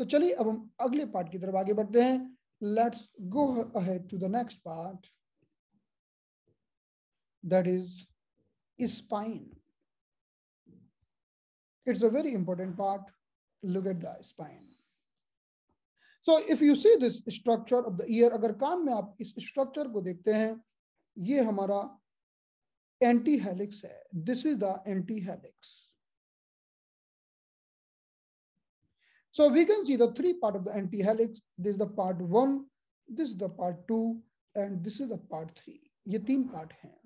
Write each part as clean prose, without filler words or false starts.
तो चलिए अब हम अगले पार्ट की तरफ आगे बढ़ते हैं. Let's go ahead to the next part, that is spine. It's a very important part. Look at the spine. So if you see this structure of the ear, अगर कान में आप इस स्ट्रक्चर को देखते हैं, ये हमारा एंटी हेलिक्स है. This is the anti helix. So we can see the three part of the anti helix. This is the part 1, this is the part 2, and this is the part 3. ये तीन part हैं.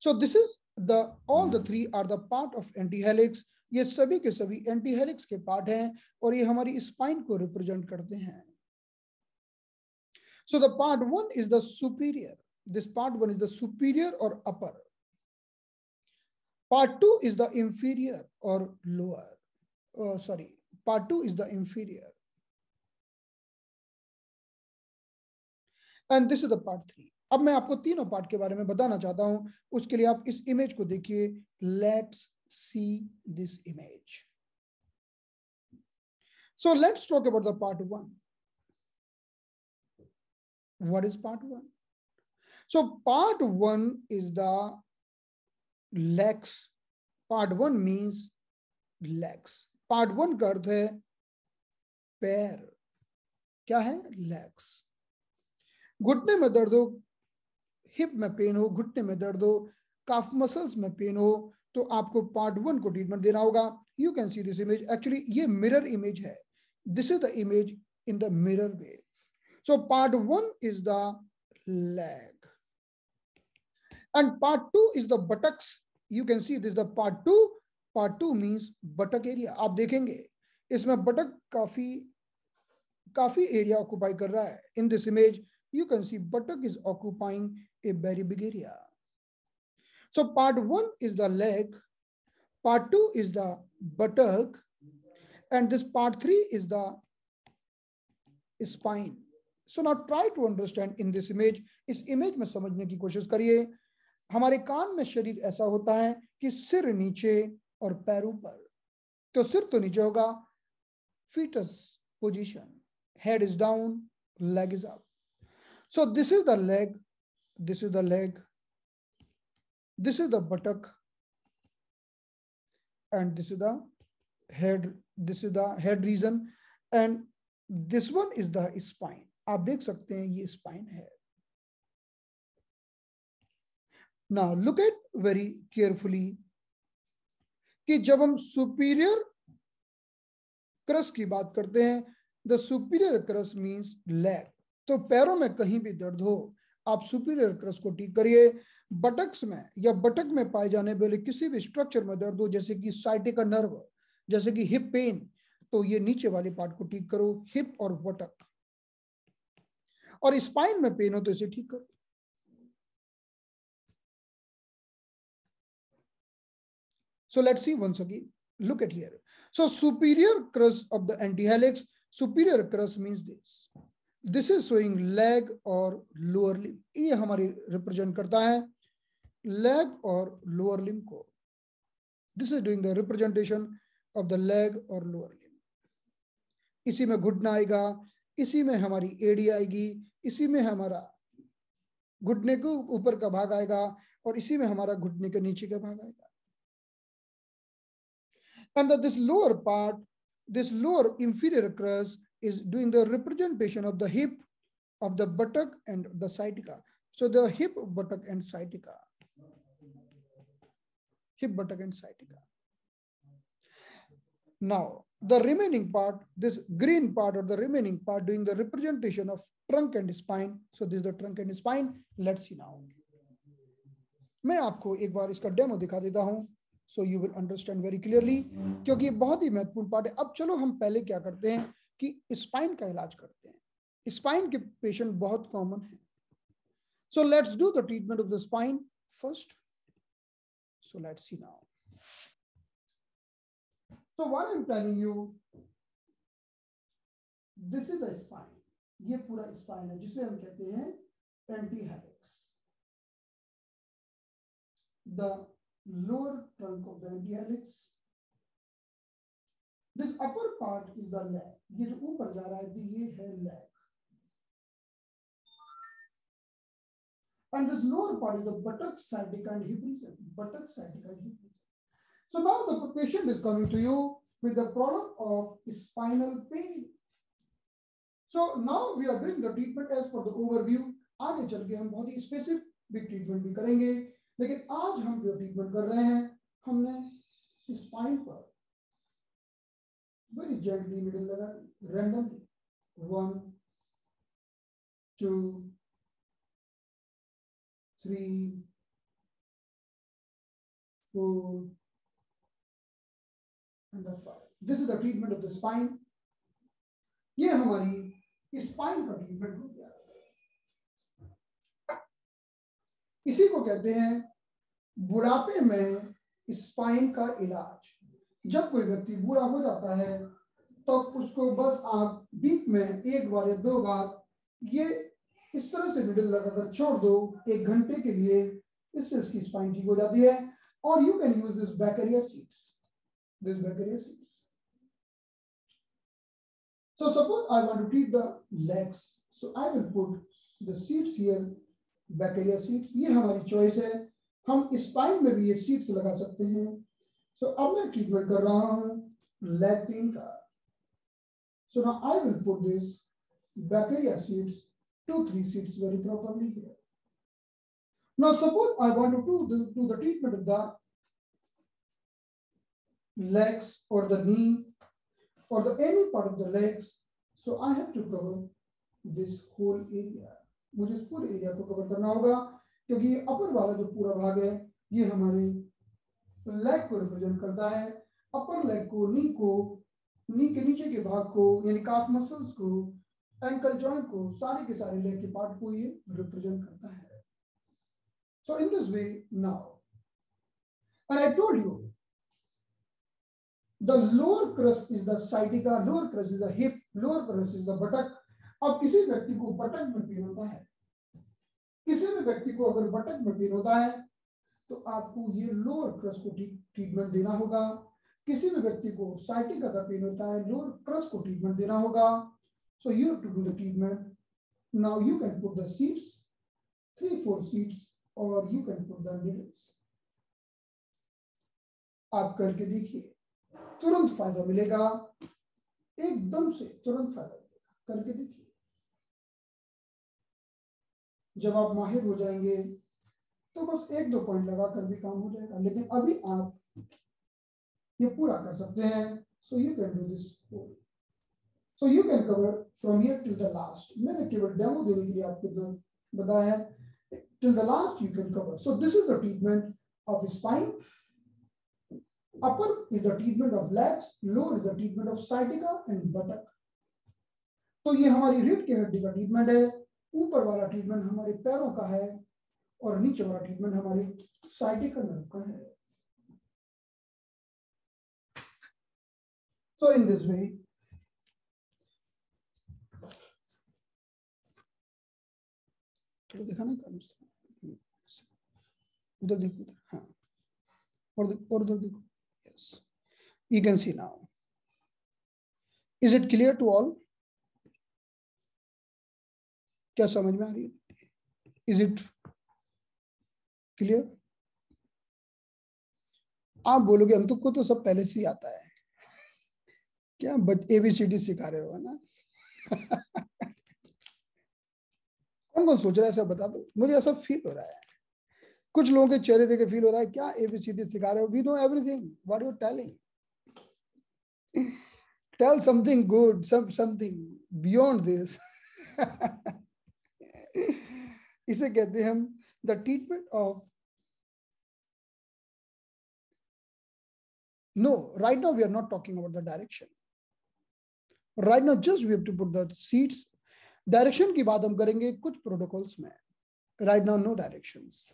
So this is the all the three are the part of anti helix. ये सभी के सभी anti helix के part हैं और ये हमारी स्पाइन को रिप्रेजेंट करते हैं. So the part 1 is the superior. This part 1 is the superior or upper. Part 2 is the inferior or lower. Part 2 is the inferior. And this is the part 3. अब मैं आपको तीनों पार्ट के बारे में बताना चाहता हूं. उसके लिए आप इस इमेज को देखिए. Let's see this image. So let's talk about the part 1. What is part 1? So part 1 is the legs. Part 1 means legs. Part 1 का अर्थ है पैर. क्या है? legs. घुटने में दर्द हो, हिप में पेन हो, घुटने में दर्द हो, काफ मसल्स में पेन हो, तो आपको पार्ट 1 को ट्रीटमेंट देना होगा. You can see this image. Actually ये मिरर इमेज है. This is the image in the mirror way. So part 1 is the leg and part 2 is the buttocks. You can see this is the part 2. Part 2 means buttock area. आप देखेंगे इसमें बटक काफी area occupy कर रहा है. In this image you can see buttock is occupying a very big area. So part 1 is the leg, part 2 is the buttock, and this part 3 is the spine. So now try to understand in this image. इस image में समझने की कोशिश करिए. हमारे कान में शरीर ऐसा होता है कि सिर नीचे और पैर ऊपर. तो सिर तो नीचे होगा, fetus position, head is down, leg is up. So this is the leg, this is the leg, this is the buttock, and this is the head. This is the head region, and this one is the spine. आप देख सकते हैं ये spine है. Now look at very carefully कि जब हम superior crust की बात करते हैं, the superior crust means leg. तो पैरों में कहीं भी दर्द हो, आप सुपीरियर क्रस्ट को ठीक करिए. बटक्स में या बटक में पाए जाने वाले किसी भी स्ट्रक्चर में दर्द हो, जैसे कि साइटिका नर्व, जैसे कि हिप पेन, तो ये नीचे वाले पार्ट को ठीक करो, हिप और बटक. और स्पाइन में पेन हो तो इसे ठीक करो. So let's see once again. Look at here. So superior crust of the antihelix. Superior crust means this. This is showing leg or lower limb. ये हमारी represent करता है leg और lower limb को. This is doing the representation of the leg or lower limb. इसी में घुटना आएगा, इसी में हमारी एड़ी आएगी, इसी में हमारा घुटने के ऊपर का भाग आएगा और इसी में हमारा घुटने के नीचे का भाग आएगा. And this lower part, this lower inferior crust is doing the representation of the hip, of the buttock and the sciatica. So the hip, buttock and sciatica. Hip, buttock and sciatica. Now the remaining part, this green part or the remaining part doing the representation of trunk and spine. So this is the trunk and spine. Let's see now. मैं आपको एक बार इसका demo दिखा देता हूं. So you will understand very clearly, क्योंकि ये बहुत ही महत्वपूर्ण पार्ट है. अब चलो हम पहले क्या करते हैं कि स्पाइन का इलाज करते हैं. स्पाइन के पेशेंट बहुत कॉमन है. So let's do the treatment of the spine first. So let's see now. So what I'm telling you, this is the spine. ये पूरा स्पाइन है जिसे हम कहते हैं एंटीहेलिक्स. The lower trunk of the antihelix, this upper part is the lag, ये जो ऊपर जा रहा है ये है lag, and this lower part is the buttock, sciatica and hip region. Buttock, sciatica and hip region. So now the patient is coming to you with the problem of spinal pain. So now we are doing the treatment as per the overview. आगे चल के हम बहुत ही specific treatment भी करेंगे, लेकिन आज हम जो ट्रीटमेंट कर रहे हैं, हमने स्पाइन पर वेरी जेंटली निडल लगा randomly 1 2 3 4 and 5. This is the treatment of the spine. ये हमारी स्पाइन का ट्रीटमेंट हो गया। इसी को कहते हैं बुढ़ापे में स्पाइन का इलाज। जब कोई व्यक्ति बूढ़ा हो जाता है तो उसको बस आप वीक में 1 बार या 2 बार ये इस तरह से निडल लगाकर छोड़ दो 1 घंटे के लिए, इससे इसकी स्पाइन ठीक हो जाती है। और you can use this beccaria seeds, this Beccaria seeds. So suppose I want to treat the legs, so I will put the seeds here, Beccaria seeds. ये हमारी चॉइस है, हम स्पाइन में भी ये सीड्स लगा सकते हैं। So अब मैं ट्रीटमेंट कर रहा हूँ लेग पेन का। So now I will put this Beccaria seeds, 2-3 seeds very properly here. Now suppose I want to do the treatment of the legs or the knee or the any part of the legs, so I have to cover this whole area. मुझे इस पूरे area को cover करना होगा, क्योंकि ये अपर वाला जो पूरा भाग है ये हमारे लेग को रिप्रेजेंट करता है। अपर लेग को, नी के नीचे के भाग को यानी काफ मसल्स को, एंकल जॉइंट को, सारे के सारे लेग के पार्ट को ये रिप्रेजेंट करता है। So in this way now, and I told you the lower crust is the sciatica, lower crust is the hip, lower crust is the buttock. अब किसी व्यक्ति को बटक में पेन होता है, किसी भी व्यक्ति को अगर बटक में पेन होता है तो आपको ये लोअर क्रस्ट को ट्रीटमेंट देना होगा। किसी भी व्यक्ति को साइटिका का पेन होता है, लोअर क्रस्ट को ट्रीटमेंट देना होगा। So you have to do the treatment. Now you can put the seeds, 3-4 seeds, or you can put the needles. आप करके देखिए, तुरंत फायदा मिलेगा, एकदम से तुरंत फायदा मिलेगा, करके देखिए। जब आप माहिर हो जाएंगे तो बस 1-2 पॉइंट लगा कर भी काम हो जाएगा, लेकिन अभी आप ये पूरा कर सकते हैं। So you can do this whole. So you can cover from here till the last. मैंने केवल डेमो देने के लिए आपको बताया है, till the last you can cover. So this is the treatment of spine. Upper is the treatment of legs, lower is the treatment of sciatica and buttock. तो ये हमारी रीढ़ की हड्डी का ट्रीटमेंट है, ऊपर वाला ट्रीटमेंट हमारे पैरों का है और नीचे वाला ट्रीटमेंट हमारे sciatica नर्व का है। So in this way, थोड़ा दिखाना का उधर देखो, हाँ, और उधर देखो। Yes, you can see now. Is it clear to all? क्या समझ में आ रही है? Is it clear? आप बोलोगे हम तुमको तो सब पहले से ही आता है, क्या ABCD सिखा रहे हो ना? कौन कौन सोच रहा है, सब बता दो, मुझे ऐसा फील हो रहा है। कुछ लोगों के चेहरे देख के फील हो रहा है क्या ABCD सिखा रहे हो? We know everything. What are you telling? Tell something good, something beyond this. इसे कहते हैं हम the treatment of. No, right now we are not talking about the direction. Right now just we have to put the seeds. Direction की बात हम करेंगे कुछ protocols में. Right now no directions.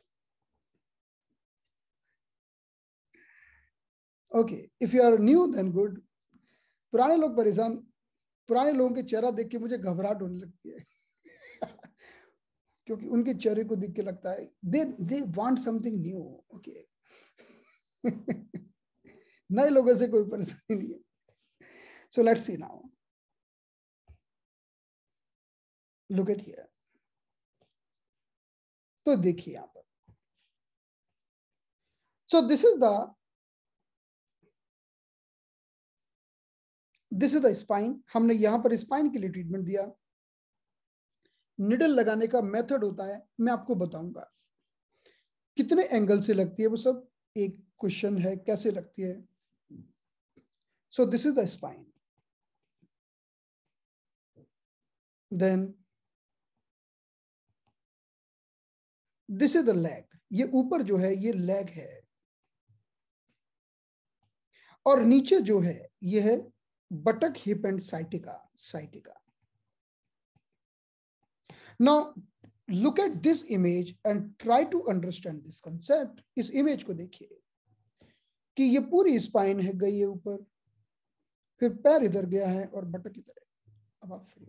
Okay, if you are new then good. पुराने लोग परेशान, पुराने लोगों के चेहरा देख के मुझे घबराहट होने लगती है क्योंकि उनके चेहरे को देख के लगता है they want something new. Okay. नए लोगों से कोई परेशानी नहीं है, So let's see now. Look at here. तो देखिए यहां पर. So this is the spine. हमने यहां पर स्पाइन के लिए ट्रीटमेंट दिया. निडल लगाने का मेथड होता है, मैं आपको बताऊंगा. कितने एंगल से लगती है वो सब एक क्वेश्चन है, कैसे लगती है. So this is the spine. Then this is the leg. ये ऊपर जो है ये लेग है और नीचे जो है ये है buttock, hip and sciatica. Now look at this image and try to understand this concept. इस इमेज को देखिए कि ये पूरी स्पाइन है, गई है ऊपर, फिर पैर इधर गया है और बटक इधर है. अब आप free.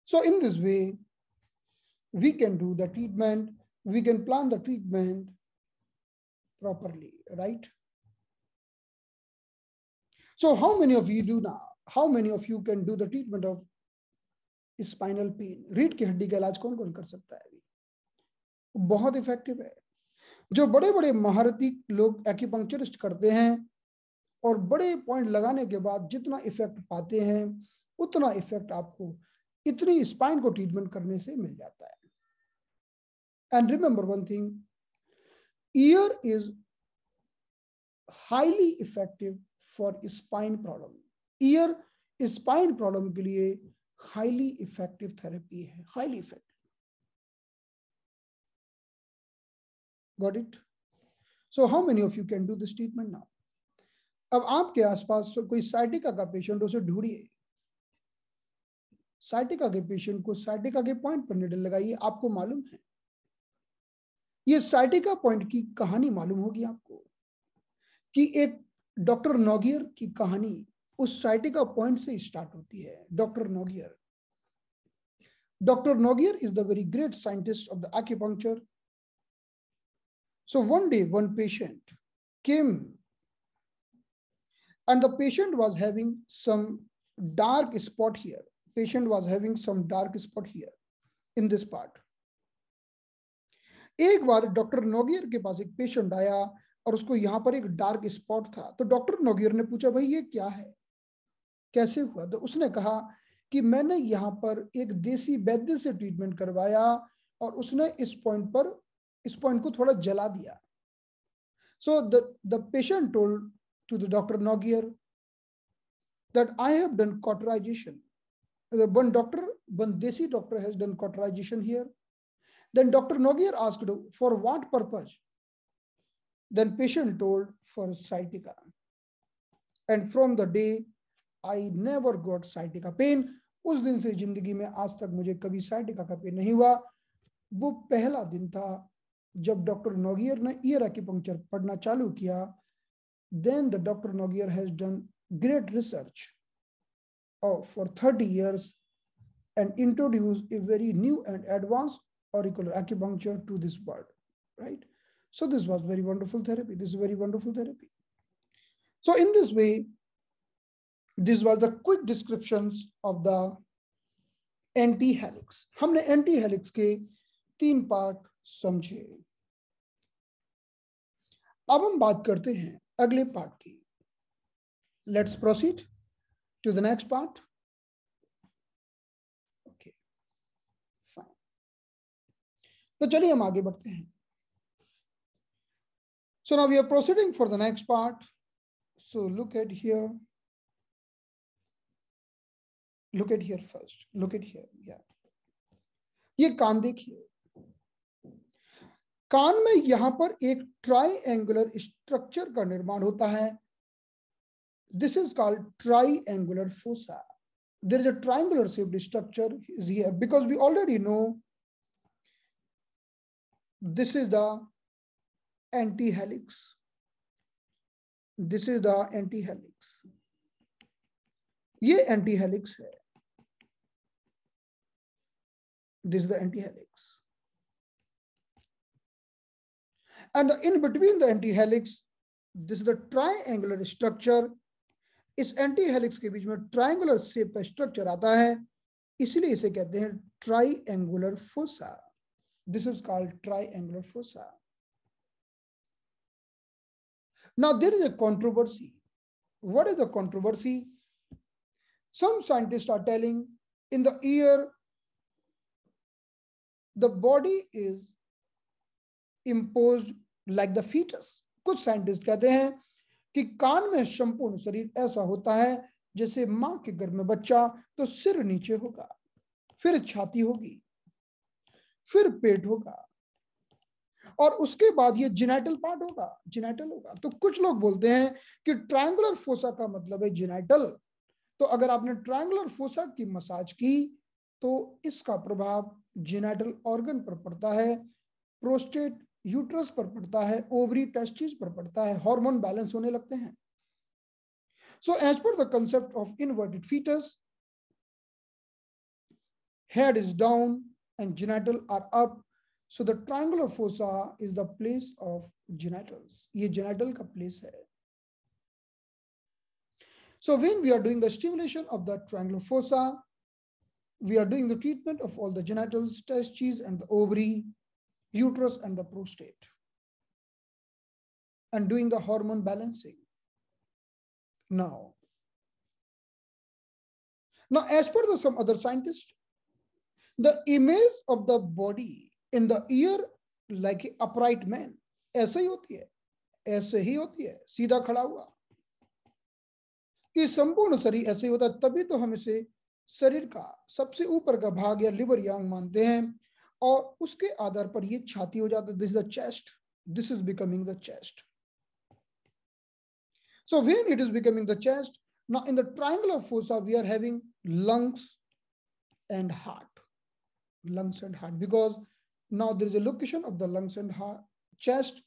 So in this way we can do the treatment, we can plan the treatment properly, right? So how many of you do now? How many of you can do the treatment of spinal pain? रीढ़ की हड्डी का इलाज कौन कौन कर सकता है? बहुत इफेक्टिव है. जो बड़े बड़े महारथी लोग एक्यूपंक्चरिस्ट करते हैं और बड़े पॉइंट लगाने के बाद जितना इफेक्ट पाते हैं उतना इफेक्ट आपको इतनी स्पाइन को ट्रीटमेंट करने से मिल जाता है. And remember one thing, year is highly effective for spine problem. Year spine problem के लिए हाईली इफेक्टिव थेरेपी है, highly effective. Got it? So how many of you can do this treatment now? अब आपके आसपास कोई sciatica का patient, उसे ढूंढिए. साइटिका के पेशेंट को साइटिका के पॉइंट पर निडल लगाइए. आपको मालूम है ये साइटिका पॉइंट की कहानी मालूम होगी आपको कि एक डॉक्टर नोगियर की कहानी उस साइटिका पॉइंट से स्टार्ट होती है. Doctor Nogier is the very great scientist of the acupuncture. So one day one patient came and the patient was having some dark spot here. Patient was having some dark spot here in this part. एक बार doctor नोगियर के पास एक patient आया और उसको यहाँ पर एक dark spot था. तो डॉक्टर नोगियर ने पूछा, भाई ये क्या है, कैसे हुआ? तो उसने कहा कि मैंने यहाँ पर एक देसी वैद्य से ट्रीटमेंट करवाया और उसने इस पॉइंट को थोड़ा जला दिया. So the patient told to the Dr. Nogier that I have done cauterization. One desi doctor has done cauterization here. Then Dr. Nogier asked, for what purpose? Then patient told, for sciatica. And from the day I never got sciatica pain. उस दिन से जिंदगी में आज तक मुझे कभी sciatica का पेन नहीं हुआ. वो पहला दिन था जब डॉक्टर नोगियर ने ईयर एक्यूपंक्चर पढ़ना चालू किया. Then the Dr. Nogier has done great research for 30 years and introduced a very new and advanced auricular acupuncture to this world, right? So this was very wonderful therapy. This is very wonderful therapy. So in this way, this was the quick descriptions of the anti-helix. हमने anti-helix के 3 part समझे. अब हम बात करते हैं अगले part की. Let's proceed to the next part. Okay, fine. तो चलिए हम आगे बढ़ते हैं. So now we are proceeding for the next part. So look at here. Look at here first. Look at here. Yeah. ये कान देखिए. कान में यहां पर एक ट्राइएंगुलर स्ट्रक्चर का निर्माण होता है. This is called triangular fossa. There is a triangular shaped structure is here because we already know this is the antihelix. This is the antihelix. ये antihelix है. This is the antihelix. And in between the antihelix, this is the triangular structure. इस anti helix के बीच में triangular shape का structure आता है, इसलिए इसे कहते हैं triangular fossa. This is called triangular fossa. Now there is a controversy. What is the controversy? Some scientists are telling in the ear the body is imposed like the fetus. कुछ scientist कहते हैं कि कान में संपूर्ण शरीर ऐसा होता है जैसे मां के गर्भ में बच्चा, तो सिर नीचे होगा, फिर छाती होगी, फिर पेट होगा, और उसके बाद ये जेनाइटल पार्ट होगा, जेनाइटल होगा. तो कुछ लोग बोलते हैं कि ट्रायंगुलर फोसा का मतलब है जेनाइटल. तो अगर आपने ट्रायंगुलर फोसा की मसाज की तो इसका प्रभाव जेनाइटल ऑर्गन पर पड़ता है, प्रोस्टेट, यूट्रस पर पड़ता है, ओवरी, टेस्टिस पर पड़ता है, हार्मोन बैलेंस होने लगते हैं. So as per the concept of inverted fetus, head is down and genital are up. So the triangular fossa is the place of genitals. ये genital का place है. So when we are doing the stimulation of the triangular fossa, we are doing the treatment of all the genitals, testes and the ovary, uterus and the prostate, and doing the hormone balancing. Now as per some other scientists, the image of the body in the ear like a upright man, ऐसे ही होती है, ऐसे ही होती है, सीधा खड़ा हुआ. कि संपूर्ण शरीर ऐसे ही होता है, तभी तो हम इसे शरीर का सबसे ऊपर का भाग या लिवर या अंग मानते हैं, और उसके आधार पर ये छाती हो जाता है. This is the chest. This is becoming the chest. So when it is becoming the chest, now in the triangular fossa we are having lungs and heart. Lungs and heart, because now there is a location of the lungs and heart, chest.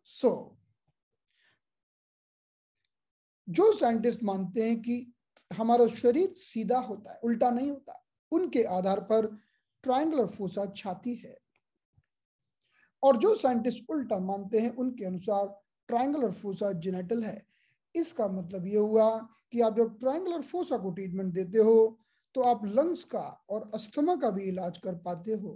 So जो scientist मानते हैं कि हमारा शरीर सीधा होता है, उल्टा नहीं होता, उनके आधार पर ट्रायंगुलर फोसा छाती है. और जो साइंटिस्ट उल्टा मानते हैं उनके अनुसार ट्रायंगुलर फोसा जेनाइटल है. इसका मतलब ये हुआ कि आप जब ट्रायंगुलर फोसा को ट्रीटमेंट देते हो तो आप लंग्स का और अस्थमा का भी इलाज कर पाते हो,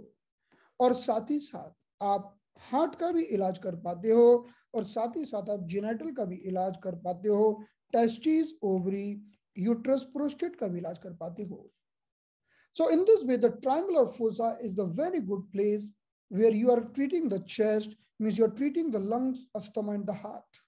और साथ ही साथ आप हार्ट का भी इलाज कर पाते हो, और साथ ही साथ आप जेनाइटल का भी इलाज कर पाते हो, टेस्टिस, ओवरी, यूट्रस, प्रोस्टेट का भी इलाज कर पाते हो. So in this way, the triangular fossa is the very good place where you are treating the chest, means you are treating the lungs, asthma and the heart.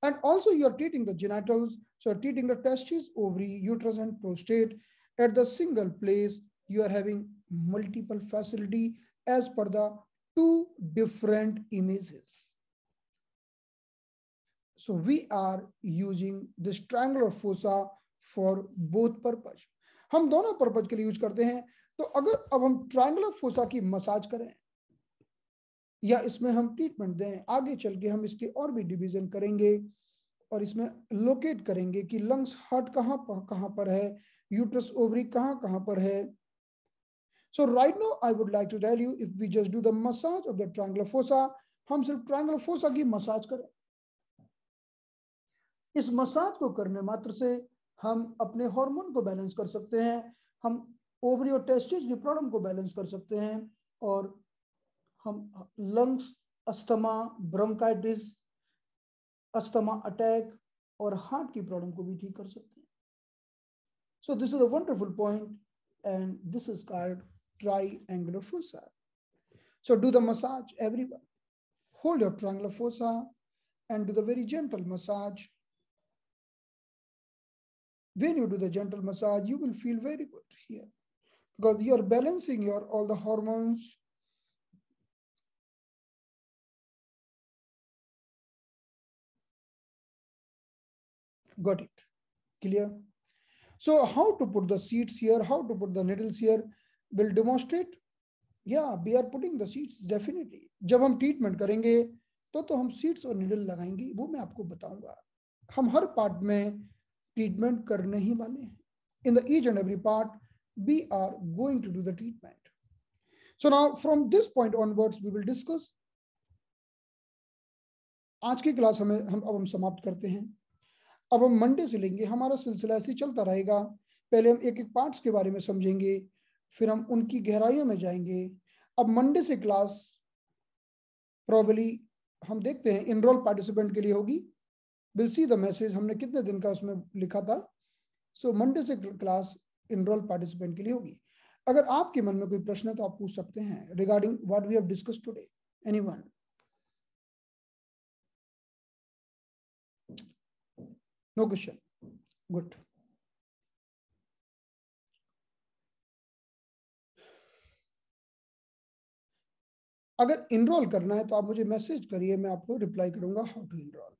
And also you are treating the genitals, so you are treating the testes, ovary, uterus and prostate at the single place. You are having multiple facility as per the two different images. So we are using this triangular fossa for both purpose. हम दोनों purpose के लिए use करते हैं. तो अगर अब हम ट्रायंगुलर फोसा की मसाज करें या इसमें हम ट्रीटमेंट दें, आगे चल के हम इसके और भी डिवीजन करेंगे और इसमें लोकेट करेंगे कि लंग्स, हार्ट कहां पर है, यूट्रस, ओवरी कहां पर है. So right now I would like to tell you, if we just do the massage of the triangular fossa, हम सिर्फ ट्रायंगुलर फोसा की मसाज करें. इस मसाज को करने मात्र से हम अपने हार्मोन को बैलेंस कर सकते हैं, हम ओवरी और टेस्टिस की प्रॉब्लम को बैलेंस कर सकते हैं, और हम lungs, asthma, bronchitis, asthma attack और हार्ट की प्रॉब्लम को भी ठीक कर सकते हैं. So this is a wonderful point and this is called triangular fossa. So do the massage, everyone. Hold your triangular fossa and do the very gentle massage. When you do the gentle massage, you will feel very good here because you are balancing your all the hormones. Got it? Clear? So how to put the seeds here, how to put the needles here, will demonstrate. Yeah, we are putting the seeds definitely. जब हम treatment करेंगे तो हम seeds और needle लगाएंगे, वो मैं आपको बताऊंगा. हम हर पार्ट में ट्रीटमेंट करने ही वाले हैं. In the each and every part we are going to do the treatment. So now from this point onwards we will discuss. आज की क्लास हम समाप्त करते हैं। अब हम मंडे से लेंगे, हमारा सिलसिला ऐसे चलता रहेगा। पहले हम एक एक पार्ट्स के बारे में समझेंगे, फिर हम उनकी गहराइयों में जाएंगे। अब मंडे से क्लास प्रॉबली हम देखते हैं इनरोल पार्टिसिपेंट के लिए होगी। विल सी द मैसेज, हमने कितने दिन का उसमें लिखा था। सो मंडे से क्लास इनरोल पार्टिसिपेंट के लिए होगी। अगर आपके मन में कोई प्रश्न है तो आप पूछ सकते हैं regarding what we have discussed today. Anyone? No question? Good. अगर इनरोल करना है तो आप मुझे मैसेज करिए, मैं आपको रिप्लाई करूंगा how to enrol.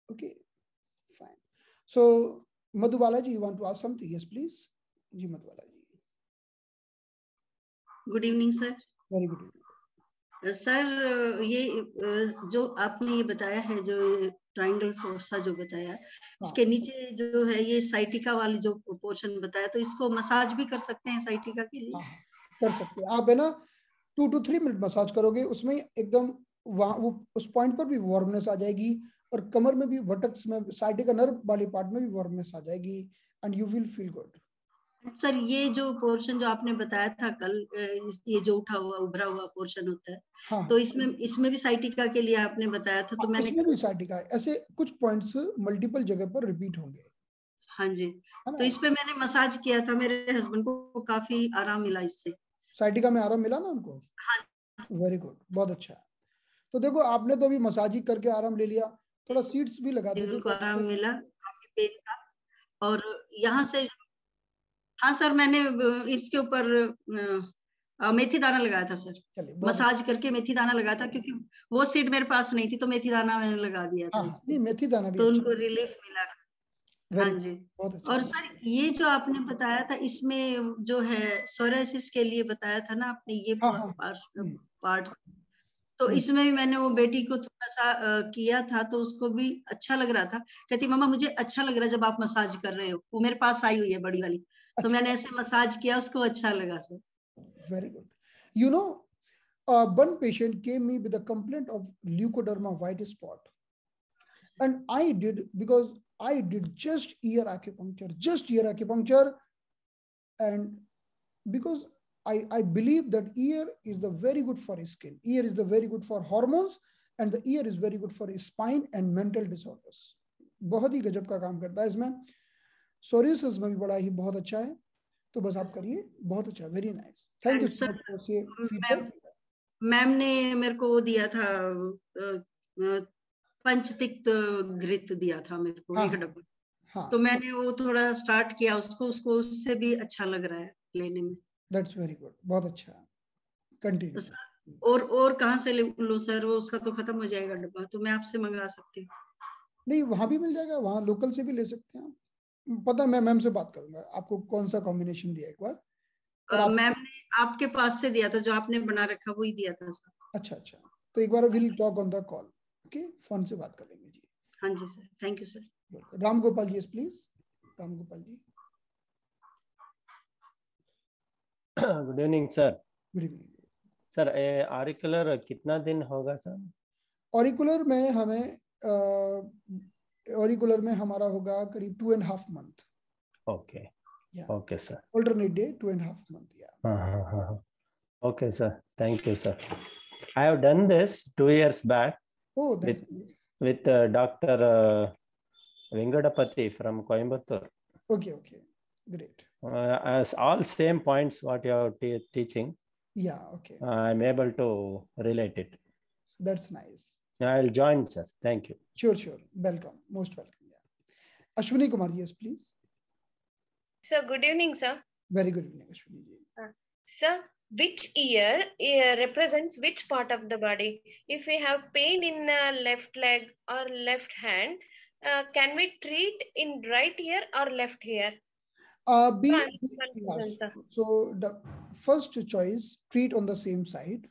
Okay fine. So Madhubala ji, you want to ask something? Yes please. जी Madhubala ji. Good evening sir. Very good evening sir. ये जो आपने ये बताया है, जो ट्रायंगल फोर्सा जो बताया, इसके नीचे जो है ये साइटिका वाली जो पोर्शन बताया, तो इसको मसाज भी कर सकते हैं साइटिका के लिए? हाँ, कर सकते हैं आप, है ना। 2 to 3 मिनट मसाज करोगे, उसमें एकदम वहाँ वो उस पॉइंट पर भी वार्मनेस आ जाएगी, और कमर में भी, बटक्स में, साइटिका नर्व वाले पार्ट में भी वार्मनेस आ जाएगी, and you will feel good. Sir ये जो पोर्शन जो आपने बताया था कल, ये जो उठा हुआ उभरा हुआ पोर्शन होता है, हाँ, तो इसमें भी साइटिका के लिए आपने बताया था, तो मैंने इसमें भी साइटिका है। ऐसे कुछ पॉइंट्स मल्टीपल जगह पर रिपीट होंगे। हाँ जी, तो इस पे मैंने मसाज किया था, मेरे हस्बैंड को काफी आराम मिला इससे। साइटिका में आराम मिला ना उनको? हाँ, वेरी गुड, बहुत अच्छा है। तो देखो आपने तो अभी मसाज ही करके आराम ले लिया, थोड़ा सीट्स भी लगा देते उनको तो आराम मिला, काफी पेन था। और यहाँ से हाँ सर, मैंने इसके ऊपर मेथी दाना लगाया था सर, मसाज करके मेथी दाना लगाया था, क्योंकि वो सीट मेरे पास नहीं थी, तो मेथी दाना मैंने लगा दिया था हाँ, मेथी दाना भी तो अच्छा उनको रिलीफ मिला। हाँ जी, बहुत अच्छा। और सर ये जो आपने बताया था, इसमें जो है सोरायसिस के लिए बताया था ना आपने, ये पार्ट, तो इसमें भी मैंने वो बेटी को थोड़ा सा किया था, तो उसको भी अच्छा लग रहा था। कहती मम्मा मुझे अच्छा लग रहा है जब आप मसाज कर रहे हो। वो मेरे पास आई हुई है बड़ी वाली, तो मैंने ऐसे मसाज किया, उसको अच्छा लगा sir. Very good. You know, one patient came me with a complaint of leukoderma white spot, and I did, because I did just ear acupuncture, and because I believe that ear is the very good for skin, ear is the very good for hormones, and the ear is very good for spine and mental disorders. बहुत ही गजब का काम करता है इसमें। Psoriasis में भी बड़ा ही बहुत अच्छा है, तो बस आप करिए, बहुत अच्छा, very nice, thank you so much for feedback. Ma'am ने मेरे को वो दिया था, पंचतिक्त घृत दिया था मेरे को, एक डब्बा। तो मैंने वो थोड़ा स्टार्ट किया उसको उससे भी अच्छा लग रहा है लेने में। दैट्स वेरी गुड, बहुत अच्छा, कंटिन्यू। और कहाँ से लूं सर? वो उसका तो खत्म हो जाएगा डब्बा, तो मैं आपसे मंगवा सकती हूँ? नहीं, वहां भी मिल जाएगा, वहां लोकल से भी ले सकते हैं आप। पता है, मैं मैम से बात करूंगा आपको कौन सा कॉम्बिनेशन दिया एक बार। और मैम ने आपके पास से दिया था, जो आपने बना रखा वही दिया था सर। अच्छा, तो एक बार will talk on the call, okay, phone से बात कर लेंगे जी। हाँ जी sir, thank you sir. Ram Gopal ji, please. Ram Gopal ji. Good evening sir. Good evening sir. Auricular कितना दिन होगा सर? ऑरिकुलर में हमारा होगा करीब 2.5 month। Okay okay sir. Alternate day, 2.5 month, yeah. Okay sir, thank you sir. I have done this 2 years back. Oh, that's with Dr. Vengadapati from Coimbatore. Okay, great. As all same points what you are teaching. Yeah, okay. I'm able to relate it. So that's nice. I'll join, sir. Thank you. Sure. Welcome. Most welcome. Yeah. Ashwini Kumar, yes, please. Sir, good evening, sir. Very good evening, Ashwini ji. Sir, which ear represents which part of the body? If we have pain in left leg or left hand, can we treat in right ear or left ear? So the first choice, treat on the same side.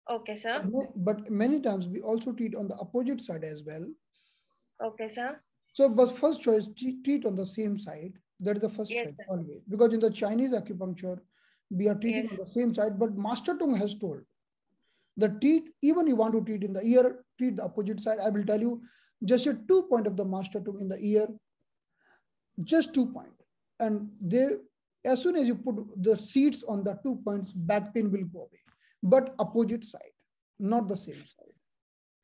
Okay, sir. But many times we also treat on the opposite side as well. Okay, sir. So, but first choice, treat on the same side. That is the first choice always. Because in the Chinese acupuncture, we are treating on the same side, but master tongue has told the treat, even you want to treat in the ear, treat the opposite side. I will tell you, just a 2 point of the master tongue in the ear, just 2 point, and they, as soon as you put the seeds on the 2 points, back pain will go away, but opposite side, not the same side.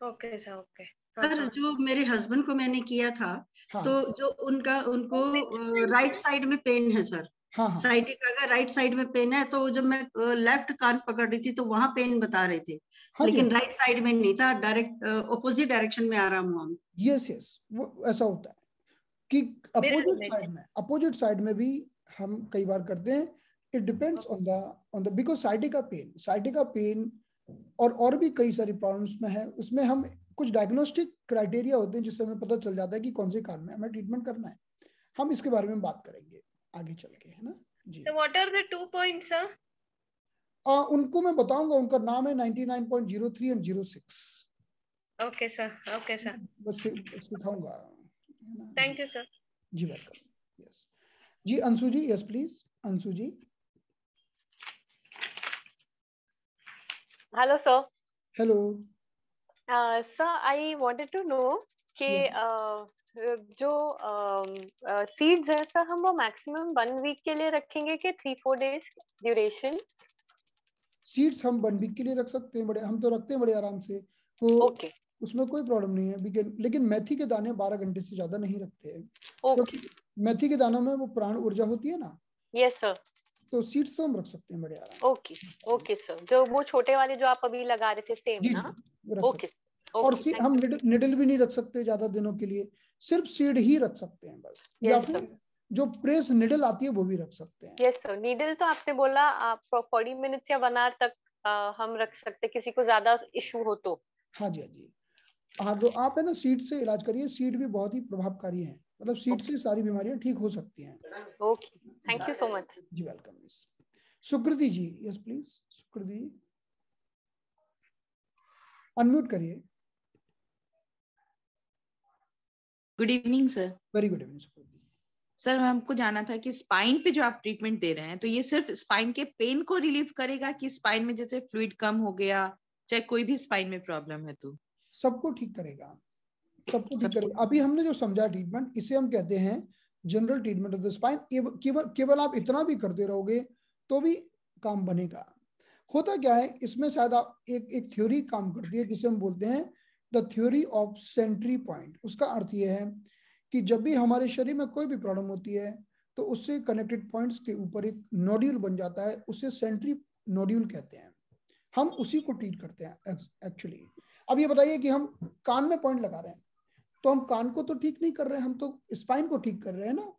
Okay sir, okay. Sir जो मेरे husband को मैंने किया था, तो जो उनको right side में पेन है सर, साइटिका का राइट साइड में पेन है, तो जब मैं लेफ्ट कान पकड़ रही थी तो वहां पेन बता रहे थे, लेकिन राइट साइड में नहीं था, डायरेक्ट अपोजिट डायरेक्शन में आराम हुआ। यस यस, वो ऐसा होता है कि अपोजिट साइड में भी हम कई बार करते हैं। It depends on the because sciatica pain और भी कई सारी प्रॉब्लम्स में है, उसमें हम कुछ डायग्नोस्टिक क्राइटेरिया होते हैं जिससे हमें पता चल जाता है कि कौन से कान में हमें ट्रीटमेंट करना है। हम इसके बारे में बात करेंगे आगे चल के, है ना जी। So what are the 2 points sir? उनको मैं बताऊंगा, उनका नाम है 99.03 and 06। Okay sir, okay sir, बस सिखाऊंगा। thank you sir। जी वेलकम। यस जी, Anshu ji, yes please Anshu ji. Hello sir. Hello sir, I wanted to know कि जो सीड्स है सर, हम वो मैक्सिमम 1 वीक के लिए रखेंगे कि 3-4 डेज ड्यूरेशन? सीड्स हम 1 वीक के लिए रख सकते हैं, बड़े हम तो रखते हैं बड़े आराम से, वो ओके, उसमें कोई प्रॉब्लम नहीं है। लेकिन मेथी के दाने 12 घंटे से ज्यादा नहीं रखते हैं, ओके। मेथी के दानों में वो प्राण ऊर्जा होती है ना। Yes sir. तो सीड्स तो हम रख सकते हैं बड़े आराम। ओके ओके सर, जो वो छोटे वाले जो आप अभी लगा रहे थे सेम जी ना? वो रख ओके सकते। और हम निडल भी नहीं रख सकते ज्यादा दिनों के लिए, सिर्फ सीड ही रख सकते हैं बस, या फिर जो प्रेस निडल आती है वो भी रख सकते हैं। यस सर, नीडल तो आपने बोला आप 40 मिनट्स या 1 आवर तक हम रख सकते हैं, किसी को ज्यादा इशू हो तो। हाँ जी, हाँ जी, हाँ। तो आप है ना सीड से इलाज करिए, सीड भी बहुत ही प्रभावकारी है, मतलब सीड से सारी बीमारियां ठीक हो सकती हैं। Okay, thank you so much जी welcome. Sukriti ji, yes please Sukriti, unmute करिए। Good evening sir. Very good evening Sukriti. Sir हमको जानना था कि स्पाइन पे जो आप ट्रीटमेंट दे रहे हैं, तो ये सिर्फ स्पाइन के पेन को रिलीव करेगा कि स्पाइन में जैसे फ्लूइड कम हो गया, चाहे कोई भी स्पाइन में प्रॉब्लम है तो सबको ठीक करेगा, सबको ठीक करेगा। अभी हमने जो समझा ट्रीटमेंट, इसे हम कहते हैं general treatment of the spine. केवल आप इतना भी करते रहोगे तो भी काम बनेगा। होता क्या है इसमें, शायद आप एक थ्योरी काम करती है जिसे हम बोलते हैं the theory of sentry point. उसका अर्थ यह है कि जब भी हमारे शरीर में कोई भी प्रॉब्लम होती है तो उससे कनेक्टेड पॉइंट्स के ऊपर एक नोड्यूल बन जाता है, उसे सेंट्री नोड्यूल कहते हैं। हम उसी को ट्रीट करते हैं एक्चुअली। अब ये बताइए कि हम कान में पॉइंट लगा रहे हैं तो हम कान को तो ठीक नहीं कर रहे हैं, हम तो स्पाइन को ठीक कर रहे हैं ना।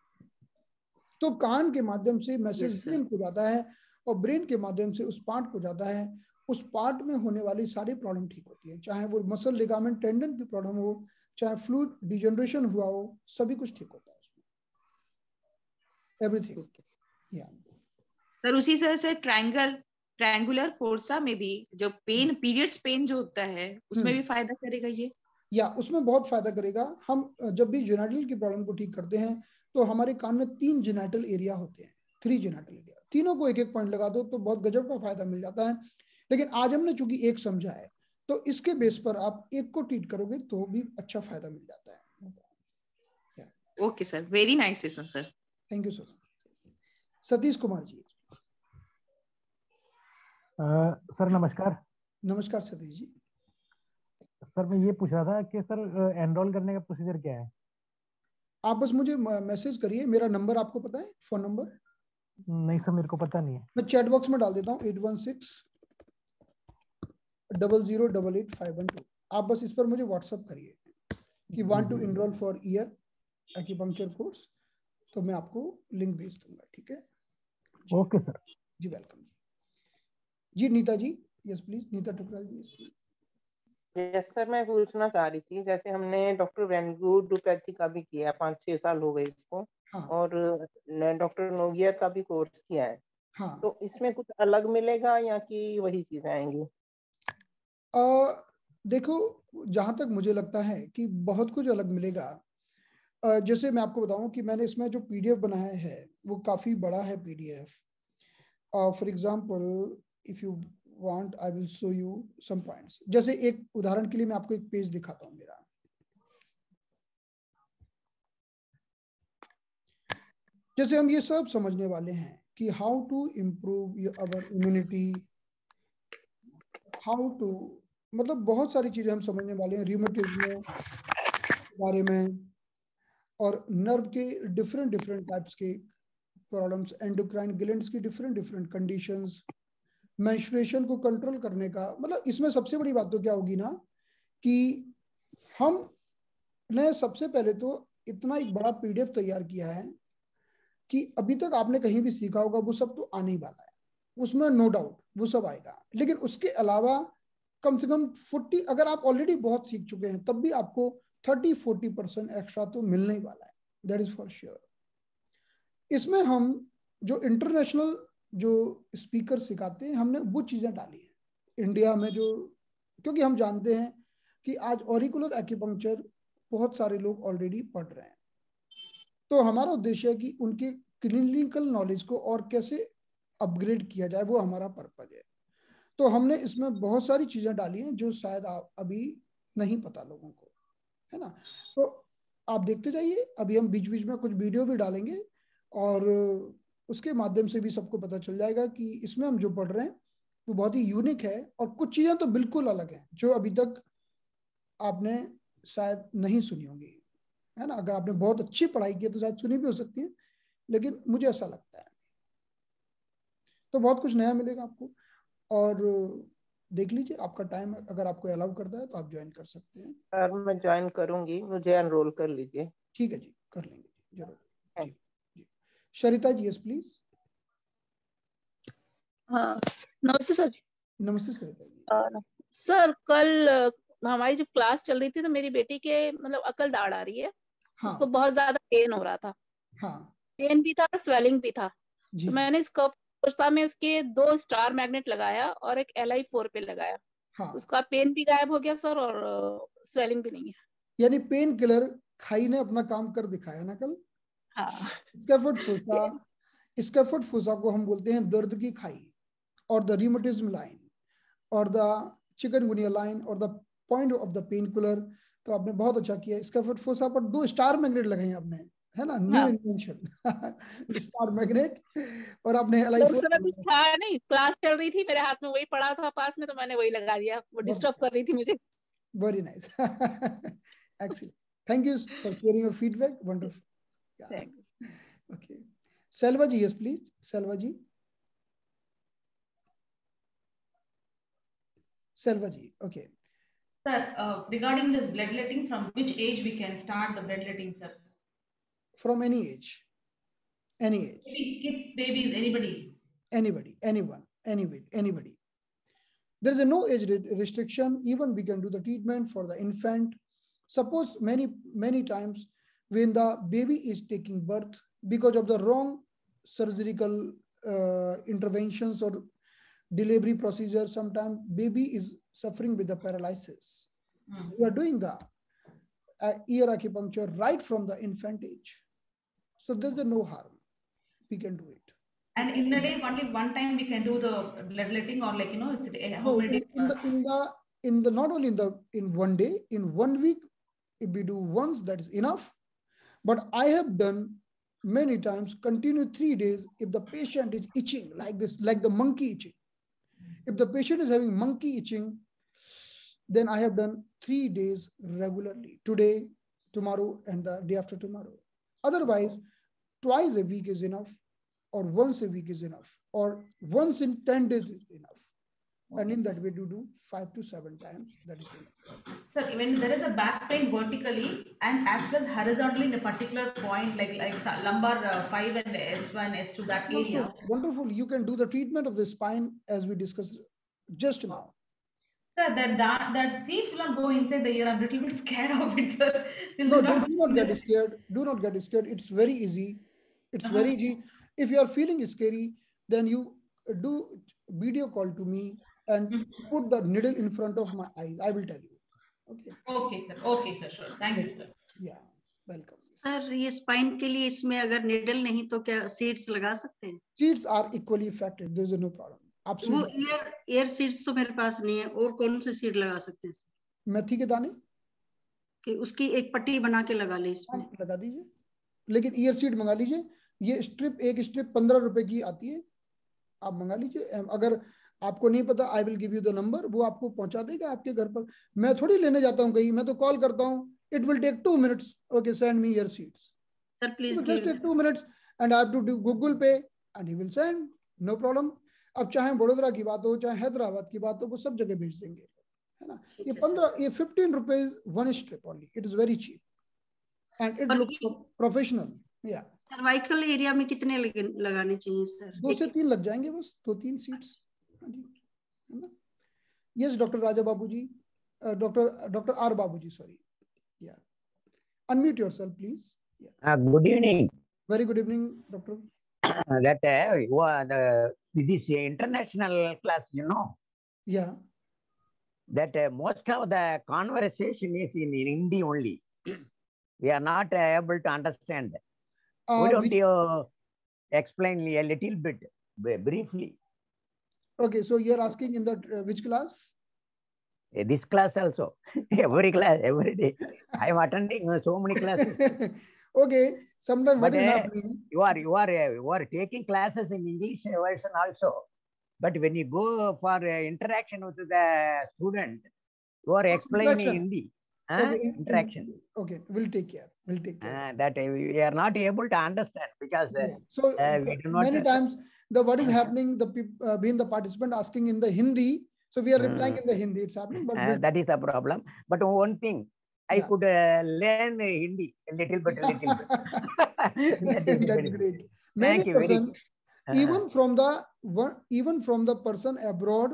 तो कान के माध्यम से मैसेज ब्रेन को जाता है और ब्रेन के माध्यम से उस पार्ट को जाता है। उस पार्ट में होने वाली सारी प्रॉब्लम ठीक होती है, चाहे वो मसल लिगामेंट टेंडन की प्रॉब्लम हो, चाहे फ्लूइड डिजनरेशन हुआ हो, सभी कुछ ठीक होता है उसमें, एवरीथिंग। सर उसी तरह से ट्रायंगुलर फोर्सा में भी जो पेन, पीरियड्स पेन जो होता है, उसमें भी फायदा करेगा ये? या उसमें बहुत फायदा करेगा। हम जब भी जेनाइटल की प्रॉब्लम को ठीक करते हैं तो हमारे कान में 3 जेनाइटल एरिया होते हैं, 3 जेनाइटल एरिया, तीनों को एक पॉइंट लगा दो तो बहुत गजब का फायदा मिल जाता है। लेकिन आज हमने चूंकि एक समझा है तो इसके बेस पर आप एक को ट्रीट करोगे तो भी अच्छा फायदा मिल जाता है। Okay sir, very nice session sir, thank you so much. Satish Kumar ji. Sir नमस्कार। नमस्कार सतीश जी। सर मैं ये पूछ रहा था कि सर एनरोल करने का प्रोसीजर क्या है? आप बस मुझे मैसेज करिए, मेरा नंबर आपको पता है, फोन नंबर? नहीं सर, मेरे को पता नहीं है। मैं चैट बॉक्स में डाल देता हूँ 8160088512। आप बस इस पर मुझे व्हाट्सअप करिए कि want to enrol for year acupuncture course, तो मैं आपको लिंक भेज दूंगा, ठीक है? Okay sir. जी वेलकम। जी Neeta ji, yes please, Neeta Tukral ji, yes please. Yes sir, मैं पूछना चाह रही थी, जैसे हमने डॉक्टर वेंगुडुपैथी का भी किया, 5-6 साल हो गए इसको। हाँ। और डॉक्टर नोगियर का भी कोर्स किया है। हाँ। तो इसमें कुछ अलग मिलेगा या कि वही चीजें आएंगी? देखो, जहां तक मुझे लगता है कि बहुत कुछ अलग मिलेगा। जैसे मैं आपको बताऊं कि मैंने इसमें जो पीडीएफ बनाया है वो काफी बड़ा है PDF. For example if you want I will show you some points. जैसे एक उदाहरण के लिए मैं आपको एक पेज दिखाता हूँ मेरा. जैसे हम ये सब समझने वाले हैं कि how to improve our immunity, how to, मतलब बहुत सारी चीजें हम समझने वाले हैं रियूमेटिज्म के बारे में, और नर्व के डिफरेंट डिफरेंट टाइप्स के प्रॉब्लम्स, एंडोक्राइन ग्लैंड्स की डिफरेंट डिफरेंट कंडीशंस, मेंस्ट्रुएशन को कंट्रोल करने का. मतलब इसमें सबसे बड़ी बात तो क्या होगी ना कि हमने सबसे पहले तो इतना एक बड़ा पीडीएफ तैयार किया है कि अभी तक आपने कहीं भी सीखा होगा वो सब तो आने ही वाला है, उसमें नो डाउट वो सब आएगा. लेकिन उसके अलावा कम से कम 40, अगर आप ऑलरेडी बहुत सीख चुके हैं तब भी आपको 30-40% एक्स्ट्रा तो मिलने ही वाला है, दैट इज फॉर श्योर. इसमें हम जो इंटरनेशनल जो स्पीकर सिखाते हैं हमने वो चीजें डाली हैं इंडिया में, जो क्योंकि हम जानते हैं कि आज ऑरिकुलर एक्यूपंक्चर बहुत सारे लोग ऑलरेडी पढ़ रहे हैं. तो हमारा उद्देश्य है कि उनके क्लिनिकल नॉलेज को और कैसे अपग्रेड किया जाए, वो हमारा पर्पज है. तो हमने इसमें बहुत सारी चीजें डाली हैं जो शायद अभी नहीं पता लोगों को, है ना. तो आप देखते जाइए, अभी हम बीच बीच में कुछ वीडियो भी डालेंगे और उसके माध्यम से भी सबको पता चल जाएगा कि इसमें हम जो पढ़ रहे हैं वो बहुत ही यूनिक है, और कुछ चीजें तो बिल्कुल अलग हैं जो अभी तक आपने शायद नहीं सुनी होंगी, है ना. अगर आपने बहुत अच्छी पढ़ाई की है तो शायद सुनी भी हो सकती है, लेकिन मुझे ऐसा लगता है. तो बहुत कुछ नया मिलेगा आपको, और देख लीजिए आपका टाइम अगर आपको अलाउ करता है तो आप ज्वाइन कर सकते हैं. सर मैं ज्वाइन करूंगी, मुझे एनरोल कर लीजिए. ठीक है जी, कर लेंगे जरूर. जी जी. शरिता जी, यस प्लीज. हाँ नमस्ते सर जी. नमस्ते सरिता जी. सर कल हमारी जब क्लास चल रही थी तो मेरी बेटी के मतलब अकल दाढ़ आ रही है. हाँ. उसको बहुत ज्यादा पेन हो रहा था. हाँ. पेन भी था, स्वेलिंग भी था. तो मैंने इस कफ में उसके 2 स्टार मैग्नेट लगाया और एक Li4 पे लगाया. हाँ. उसका पेन भी गायब हो गया सर, और स्वेलिंग भी नहीं है. यानी पेन किलर खाई ने अपना काम कर दिखाया ना कल. हाँ. स्कैफोल्ड फोसा को हम बोलते हैं दर्द की खाई, और द रियूमेटिज्म लाइन, और द चिकनगुनिया लाइन, और the point of the pain killer. तो आपने बहुत अच्छा किया. स्कैफोल्ड फोसा पर 2 स्टार मैग्नेट लगाए आपने, है ना. New invention star magnet. और आपने उस समय कुछ था नहीं, क्लास चल रही थी, मेरे हाथ में वही पड़ा था पास में, तो मैंने वही लगा दिया. वो डिस्टर्ब कर रही थी मुझे. Very nice. Excellent. Thank you for sharing your feedback. Wonderful. Thanks. Okay. Selva ji, yes please. Selva ji. Selva ji, okay. Sir, regarding this bloodletting, from which age we can start the bloodletting, sir? From any age. Any age. Maybe kids, babies, anybody. Anybody, anyone, anybody. There is a no age restriction. Even we can do the treatment for the infant. Suppose many times when the baby is taking birth, because of the wrong surgical interventions or delivery procedure, sometimes baby is suffering with the paralysis. We are doing the ear acupuncture right from the infant age, so there's no harm. We can do it. And in a day, only one time we can do the bloodletting, or like it's how many days? In the not only in one day, in 1 week, if we do once, that is enough. But I have done many times, continue 3 days. If the patient is itching like this, like the monkey itching, if the patient is having monkey itching, then I have done 3 days regularly, today, tomorrow, and the day after tomorrow. Otherwise, twice a week is enough, or once a week is enough, or once in 10 days is enough. And in that way, you do 5 to 7 times. That is enough. Sir, when there is a back pain vertically and as well as horizontally in a particular point, like lumbar 5 and S1, S2, that area. Wonderful. You can do the treatment of the spine as we discussed just now. Sir, that seeds will not go inside the ear. I'm a little bit scared of it, sir. No, do not get scared. Do not get scared. It's very easy. It's very easy. If you are feeling scary, then you do video call to me and put the needle in front of my eyes. I will tell you. Okay. Okay, sir. Okay, sir. Sure. Thank you, sir. Yeah. Welcome sir. ये spine के लिए इसमें अगर needle नहीं तो क्या seeds लगा सकते हैं? Seeds are equally effective, there is no problem. आप वो एयर सीड्स तो मेरे पास नहीं है, और कौन से सीड लगा सकते हैं? मेथी के दाने कि उसकी एक पट्टी बना के लगा ले इसमें। लगा दीजिए, लेकिन ईयर सीड मंगा लीजिए। ये स्ट्रिप, एक स्ट्रिप 15 रुपए की आती है, आप मंगा लीजिए। अगर आपको नहीं पता, I will give you the number, वो आपको पहुंचा देगा आपके घर पर। मैं थोड़ी लेने जाता हूँ कहीं, मैं तो कॉल करता हूँ, it will take 2 minutes, okay send me ear seeds. Sir please just take 2 minutes and I have to do Google Pay and he will send, no problem. अब चाहे बड़ोदरा की बात हो, चाहे हैदराबाद की बात हो, वो सब जगह भेज देंगे, है ना। ये 15 rupees 1 strip only, it is very cheap and it looks professional. या सर्वाइकल एरिया में कितने लगाने चाहिए सर? 2 से 3 लग जाएंगे बस, 2-3 सीड्स। यस डॉक्टर राजा बाबूजी, डॉक्टर आर बाबूजी, सॉरी। या unmute yourself please. Good evening. Very good evening, doctor. That this international class, you know. Yeah. That most of the conversation is in Hindi only. We are not able to understand. Why don't you explain a little bit briefly? Okay, so you are asking in the which class? This class also. Every class, every day. I am attending so many classes. Okay, sometimes what is happening? You are taking classes in English version also, but when you go for interaction with the student, you are explaining Hindi. Okay, interaction. Okay, we'll take care. We'll take care. That we are not able to understand because so we do not. Many times the what is happening, the being the participant asking in the Hindi. So we are replying in the Hindi. It's happening, but that is the problem. But one thing, I could learn Hindi a little bit. That's great. Thank you. Even from the person abroad,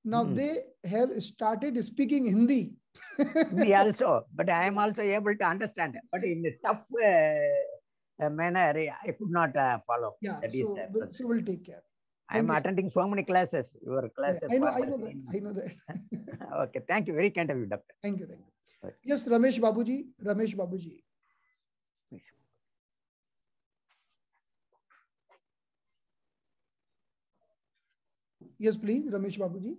now they have started speaking Hindi. Me also, but I am also able to understand. But in a tough manner, I could not follow. Yeah, so we'll take care. I am attending so many classes. Your classes. I know that. Okay, thank you. Very kind of you, doctor. Thank you. Okay. Yes, Ramesh Babuji. Yes, please, Ramesh Babuji.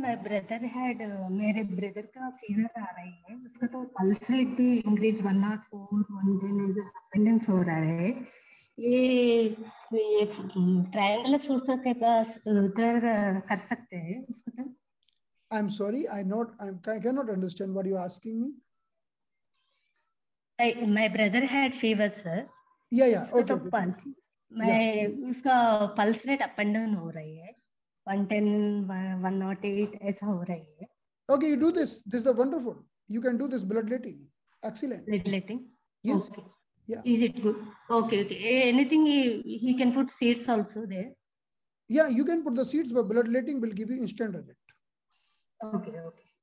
My brother had मेरे brother का fever आ रही है, उसका तो pulse rate भी increase 104 110 हो रहा है। ये ट्रायंगुलर सोर्स के पास उधर कर सकते हैं उसको तो? I'm sorry, I cannot understand what you are asking me. My brother had fever, sir. Yeah. Okay. उसका pulse rate up and down हो रही है, 110 108 ऐसा हो रही है। Okay, you do this. This is wonderful. You can do this bloodletting. Excellent. Bloodletting. Yes. Okay. Yeah. Is it good? Okay. Anything he can put seeds also there? Yeah, you can put the seeds, but bloodletting will give you instant result. Okay.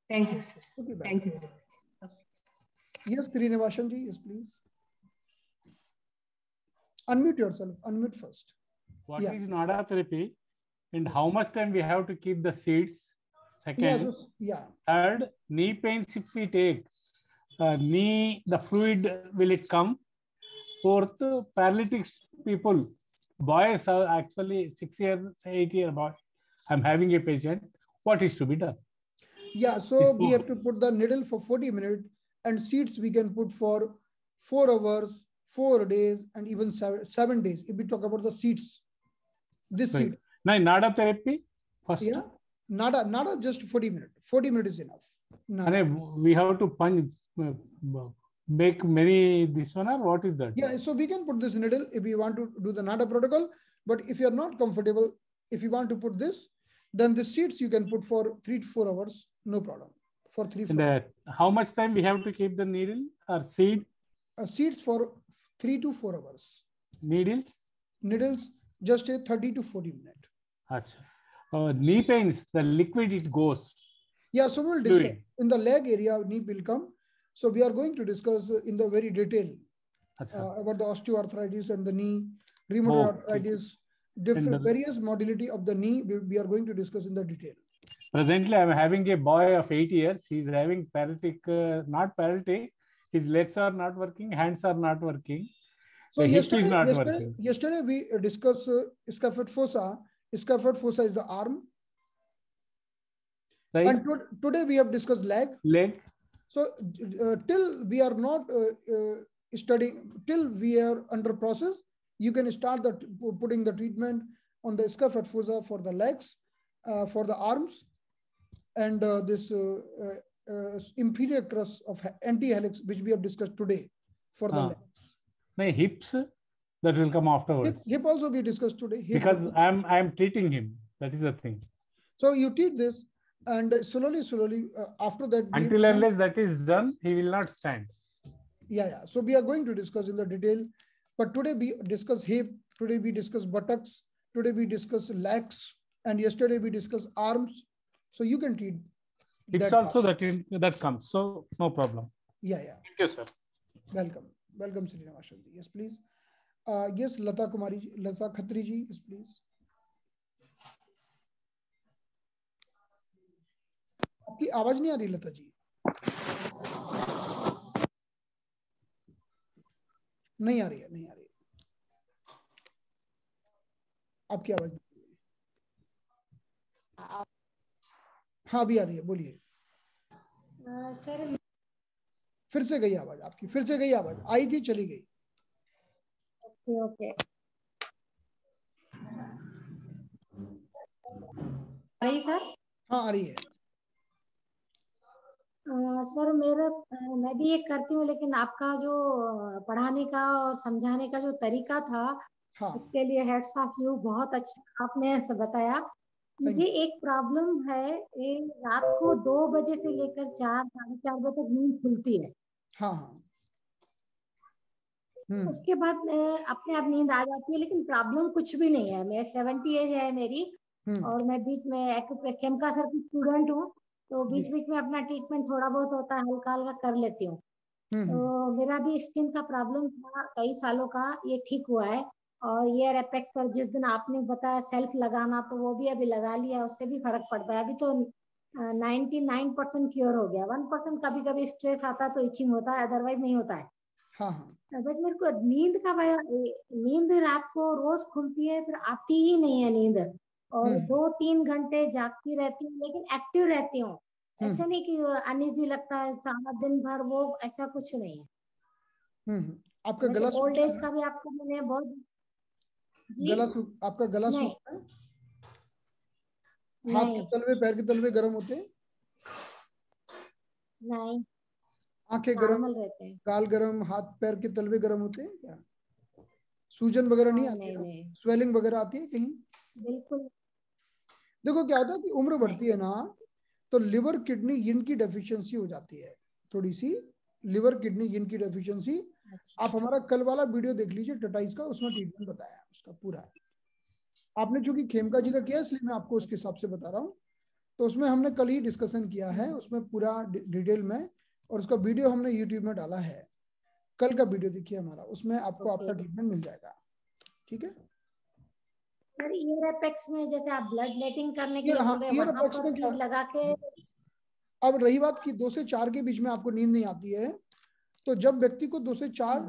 Thank you, sir. Okay, bye. Thank you very much. Okay. Yes, Srinivashan ji, yes, please. Unmute yourself. Unmute first. What is Nada therapy, and how much time we have to keep the seeds? Second, third, knee pains if we take knee, the fluid will it come? Fourth, paralytic people, boys are actually 6 years, 8 year boy. I'm having a patient. What is to be done? Yeah, so we have to put the needle for 40 minutes, and seeds we can put for 4 hours, 4 days, and even 7 days. If we talk about the seeds, this seed. Now, Nada therapy first. Yeah, Nada just 40 minutes. 40 minutes is enough. We have to punch, make many this one, or what is that? Yeah, so we can put this needle if we want to do the Nada protocol. But if you are not comfortable, if you want to put this, then the seeds you can put for 3 to 4 hours, no problem. For 3 to 4 hours. How much time we have to keep the needle or seed? Seeds for 3 to 4 hours. Needles just a 30 to 40 minutes. Knee pains, the liquid it goes. Yeah, so we'll discuss in the leg area. Knee will come. So we are going to discuss in the very detail about the osteoarthritis and the knee, rheumatoid arthritis, different various modality of the knee. We are going to discuss in the detail. Presently, I'm having a boy of 8 years. He's having paralytic, not paralytic. his legs are not working, hands are not working. So yesterday we discussed scaphoid fossa. Scaphoid fossa is the arm. Right. And today we have discussed leg. So till we are not studying, till we are under process, you can start putting the treatment on the scaphoid fossa for the legs, for the arms, and this inferior crust of anti-helix, which we have discussed today for the legs. My hips, that will come afterwards. Hip also we discussed today. Because I'm treating him. That is the thing. So you treat this, and slowly, after that. Until unless that is done, he will not stand. Yeah. So we are going to discuss in the detail. But today we discuss hip. Today we discuss buttocks. Today we discuss legs. And yesterday we discussed arms. So you can treat. It's also that comes. So no problem. Yeah. Thank you, sir. Welcome, Srinivas. Yes, please. Yes, Lata Khatri ji, yes, please. आपकी आवाज नहीं आ रही लता जी? नहीं आ रही है। आपकी आवाज हाँ भी आ रही है, बोलिए। सर फिर से गई आवाज आपकी, आई थी चली गई। ओके आ रही सर? हाँ आ रही है। सर मैं भी ये करती हूँ, लेकिन आपका जो पढ़ाने का और समझाने का जो तरीका था, उसके लिए हेड्स ऑफ यू, बहुत अच्छा आपने बताया। मुझे एक प्रॉब्लम है, रात को 2 बजे से लेकर 4 साढ़े 4 बजे तक नींद खुलती है। उसके बाद अपने आप नींद आ जाती है, लेकिन प्रॉब्लम कुछ भी नहीं है। मैं 70 एज है मेरी, और मैं बीच में खेमका सर की स्टूडेंट हूँ, तो बीच में अपना ट्रीटमेंट थोड़ा बहुत होता है, हल्का कर लेती हूँ। तो मेरा भी स्किन का प्रॉब्लम था कई सालों का, ये ठीक हुआ है। और ईयर एपेक्स पर जिस दिन आपने बताया सेल्फ लगाना, तो वो भी अभी लगा लिया, उससे भी फर्क पड़ता है। अभी तो 99% क्योर हो गया। 1% कभी स्ट्रेस आता है तो इचिंग होता है, अदरवाइज नहीं होता है। बट मेरे को नींद रात को रोज खुलती है, फिर आती ही नहीं है नींद, और 2-3 घंटे जागती रहती हूँ, लेकिन एक्टिव रहती हूँ। ऐसे नहीं कि अनईजी लगता है सारा दिन भर, वो ऐसा कुछ नहीं है। आपका गला ओल्ड एज का भी आपको मैंने बहुत आपका गला सूखता है? हाथ के तलवे, पैर के तलवे गर्म होते हैं? नहीं। आंखें गर्म रहते हैं, गाल गर्म, हाथ पैर के तलवे गर्म होते हैं क्या? सूजन वगैरह नहीं आती है? स्वेलिंग वगैरह आती है कहीं? बिल्कुल। देखो क्या होता है कि उम्र बढ़ती है ना, तो लिवर किडनी यिन की डेफिशिएंसी हो जाती है, थोड़ी सी लिवर किडनी यिन की डेफिशिएंसी। आप हमारा कल वाला वीडियो देख लीजिए टटाइस का, उसमें ट्रीटमेंट बताया है उसका पूरा। आपने चूंकि खेमका जी का किया, इसलिए मैं आपको उसके हिसाब से बता रहा हूँ। तो उसमें हमने कल ही डिस्कशन किया है, उसमें पूरा डिटेल में, और उसका वीडियो हमने यूट्यूब में डाला है। कल का वीडियो देखिए हमारा, उसमें आपको आपका ट्रीटमेंट मिल जाएगा। ठीक है सर, ईयर एपेक्स में जैसे आप ब्लड लेटिंग करने के लिए वहां पर सीड लगा के। अब रही बात कि 2 से 4 के बीच में आपको नींद नहीं आती है, तो जब व्यक्ति को 2 से 4,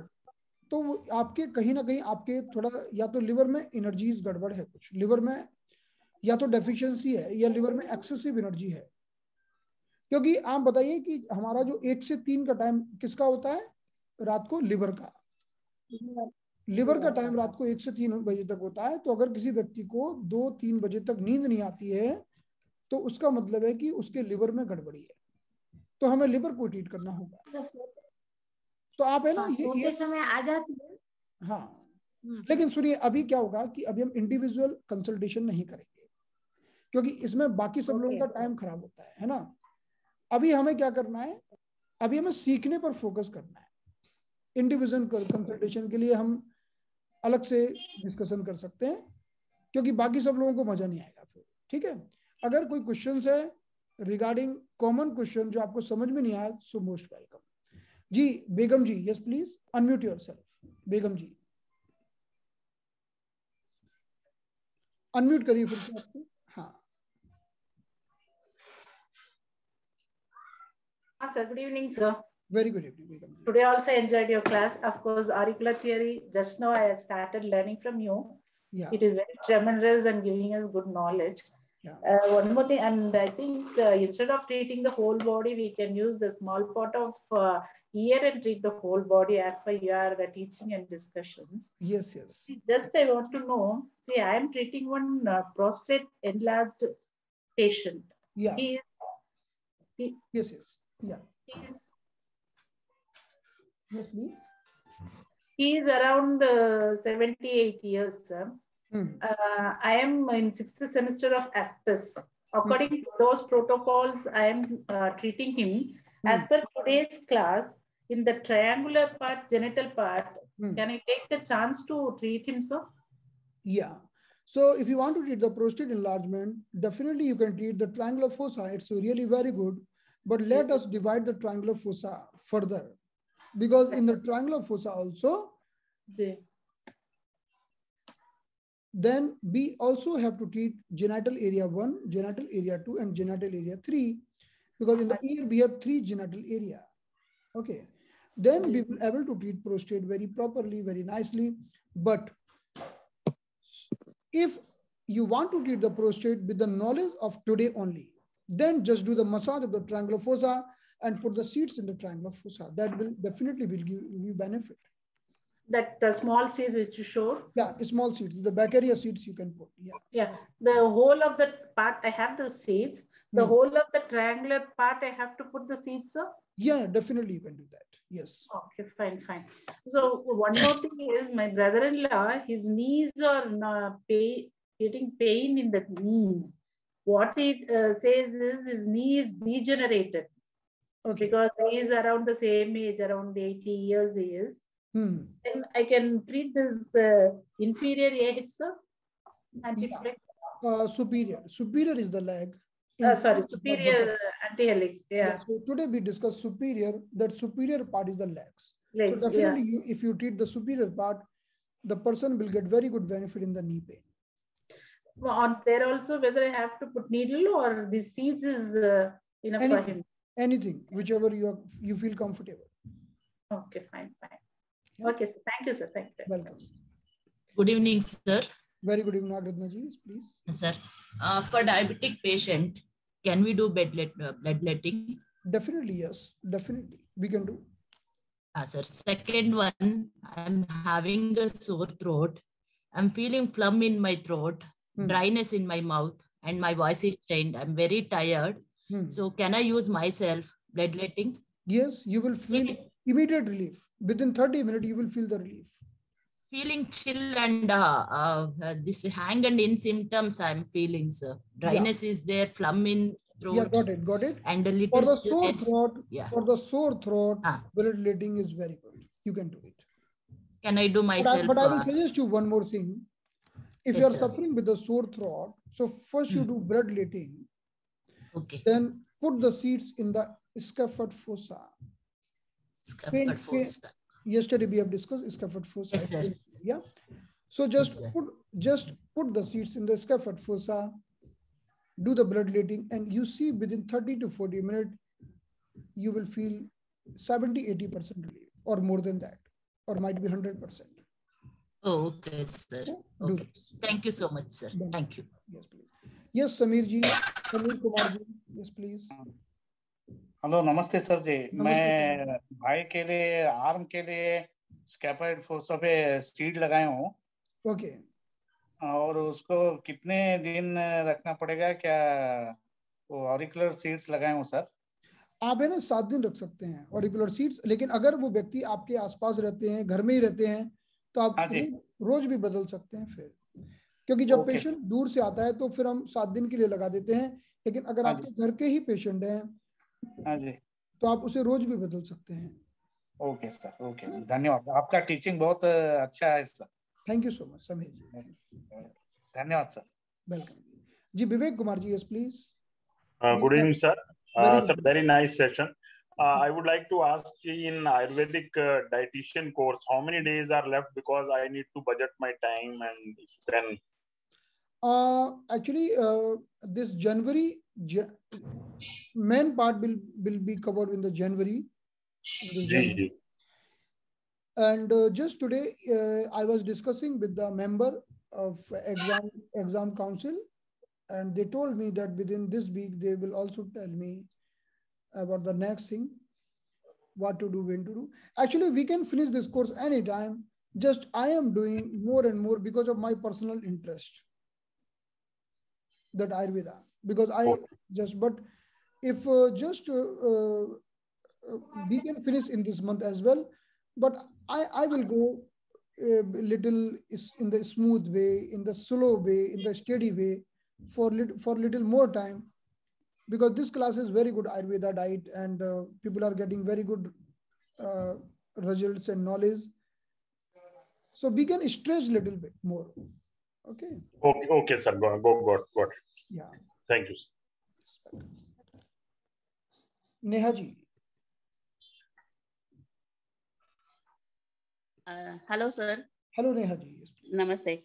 तो आपके कहीं ना कहीं आपके थोड़ा या तो लिवर में एनर्जीज गड़बड़ है, कुछ लिवर में या तो डेफिशिएंसी है, या लिवर में एक्सेसिव एनर्जी है। क्योंकि आप बताइए कि हमारा जो 1 से 3 का टाइम किसका होता है रात को? लिवर का टाइम रात को 1 से 3 बजे तक होता है। तो अगर किसी व्यक्ति को 2-3 बजे तक नींद नहीं आती है, तो उसका मतलब है कि उसके लिवर में गड़बड़ी है, तो हमें लिवर को ट्रीट करना होगा। तो आप है ना, सोते समय आ जाती है। हाँ, लेकिन सुनिए, अभी क्या होगा कि अभी हम इंडिविजुअल कंसल्टेशन नहीं करेंगे, क्योंकि इसमें बाकी सब लोगों का टाइम खराब होता है ना। अभी हमें क्या करना है, अभी हमें सीखने पर फोकस करना है। इंडिविजुअल कंसल्टेशन के लिए हम अलग से डिस्कशन कर सकते हैं, क्योंकि बाकी सब लोगों को मजा नहीं आएगा फिर। ठीक है, अगर कोई क्वेश्चन है रिगार्डिंग कॉमन क्वेश्चन जो आपको समझ में नहीं आया, सो मोस्ट वेलकम। जी Begum ji, yes please unmute yourself. Begum ji unmute करिए फिर से आपको। हाँ sir, good evening sir. Very good evening. Today also enjoyed your class. Of course, auricular theory, just now I started learning from you. Yeah. It is very tremendous and giving us good knowledge. Yeah. One more thing, and I think instead of treating the whole body, we can use the small part of ear and treat the whole body as per your teaching and discussions. Yes, yes. Just I want to know, see, I am treating one prostate enlarged patient. Yeah. Yes. Yeah. Yes, please. He is around 78 years, sir. I am in 6th semester of ASPES. According to those protocols, I am treating him. As per today's class, in the triangular part, genital part, can I take the chance to treat him, sir? Yeah. So if you want to treat the prostate enlargement, definitely you can treat the triangular fossa. It's really very good. But let us divide the triangular fossa further. Because in the triangular fossa also, then we also have to treat genital area 1, genital area 2, and genital area 3. Because in the ear, we have 3 genital area. Okay. Then we will be able to treat prostate very properly, very nicely. But if you want to treat the prostate with the knowledge of today only, then just do the massage of the triangular fossa and put the seeds in the triangular fossa. That will definitely give you benefit. That small seeds which you showed? Yeah, small seeds. The bacteria seeds you can put. Yeah. Yeah. The whole of the part, I have the seeds. The whole of the triangular part, I have to put the seeds, sir? Yeah, definitely you can do that. Yes. Okay, fine. So one more thing is my brother-in-law, his knees are getting pain in the knees. What it says is his knee is degenerated. Okay. Because he is around the same age, around 80 years he is. And I can treat this inferior AH, sir? Superior is the leg. Superior antihelix. Yeah. So today we discuss superior. That superior part is the legs. So definitely, if you treat the superior part, the person will get very good benefit in the knee pain. On there also, whether I have to put needle or the seeds is enough for him. Anything, whichever you feel comfortable. Okay, fine. Yeah. Okay, sir. Thank you, sir. Thank you. Welcome. Good evening, sir. Very good evening, Agradna ji, please. Sir, for diabetic patient, can we do bloodletting? Definitely, yes. Definitely, we can do. Sir, second one, I'm having a sore throat. I'm feeling phlegm in my throat, dryness in my mouth, and my voice is strained. I'm very tired. So can I use myself bloodletting? Yes, you will feel immediate relief. Within 30 minutes, you will feel the relief. Feeling chill and this hang and in symptoms I'm feeling, sir. Dryness is there, phlegm in throat. Yeah, got it. And a little for the sore throat, bloodletting is very good. You can do it. Can I do myself? But I will suggest you one more thing. If you are suffering with a sore throat, so first you do bloodletting. Okay. Then put the seeds in the scaphoid fossa. Scaphoid fossa. Yesterday we have discussed scaphoid fossa. Yes, sir. Yeah. So just put the seeds in the scaphoid fossa. Do the bloodletting, and you see within 30 to 40 minutes, you will feel 70-80% relief, or more than that, or might be 100%. Oh, okay, sir. Okay. Thank you so much, sir. Thank you. Yes, please. Yes, Samir Kumar ji. Yes, please. Hello नमस्ते sir जी। मैं भाई के लिए arm के लिए scaffold fossa पे seed लगाया हूँ। ओके। और उसको कितने दिन रखना पड़ेगा? क्या वो ऑरिकुलर सीड्स लगाए हूँ सर? आप है ना 7 दिन रख सकते हैं ऑरिकुलर सीड्स, लेकिन अगर वो व्यक्ति आपके आसपास रहते हैं, घर में ही रहते हैं, तो आप रोज भी बदल सकते हैं फिर, क्योंकि जब पेशेंट दूर से आता है तो फिर हम 7 दिन के लिए लगा देते हैं, लेकिन अगर आपके घर के ही पेशेंट हैं तो आप उसे रोज भी बदल सकते हैं। ओके सर, ओके, धन्यवाद। आपका टीचिंग बहुत अच्छा है sir. Thank you so much Sameer ji. धन्यवाद सर। वेलकम जी। Vivek Kumar ji, yes please. Good evening sir. Sir, very nice session. I would like to ask in Ayurvedic dietitian course, how many days are left, because I need to budget my time, and if you can. Actually, this January, main part will be covered in the January. And just today, I was discussing with the member of exam council, and they told me that within this week they will also tell me about the next thing, what to do, when to do. Actually, we can finish this course anytime. Just I am doing more and more because of my personal interest, that Ayurveda. Because I just, but if we can finish in this month as well, but I will go a little in the smooth way, in the slow way, in the steady way for little more time, because this class is very good Ayurveda diet, and people are getting very good results and knowledge. So we can stretch a little bit more. Okay. Okay, sir. Got it. Yeah. Thank you, sir. Neha ji. Hello sir. Hello Neha ji. नमस्ते.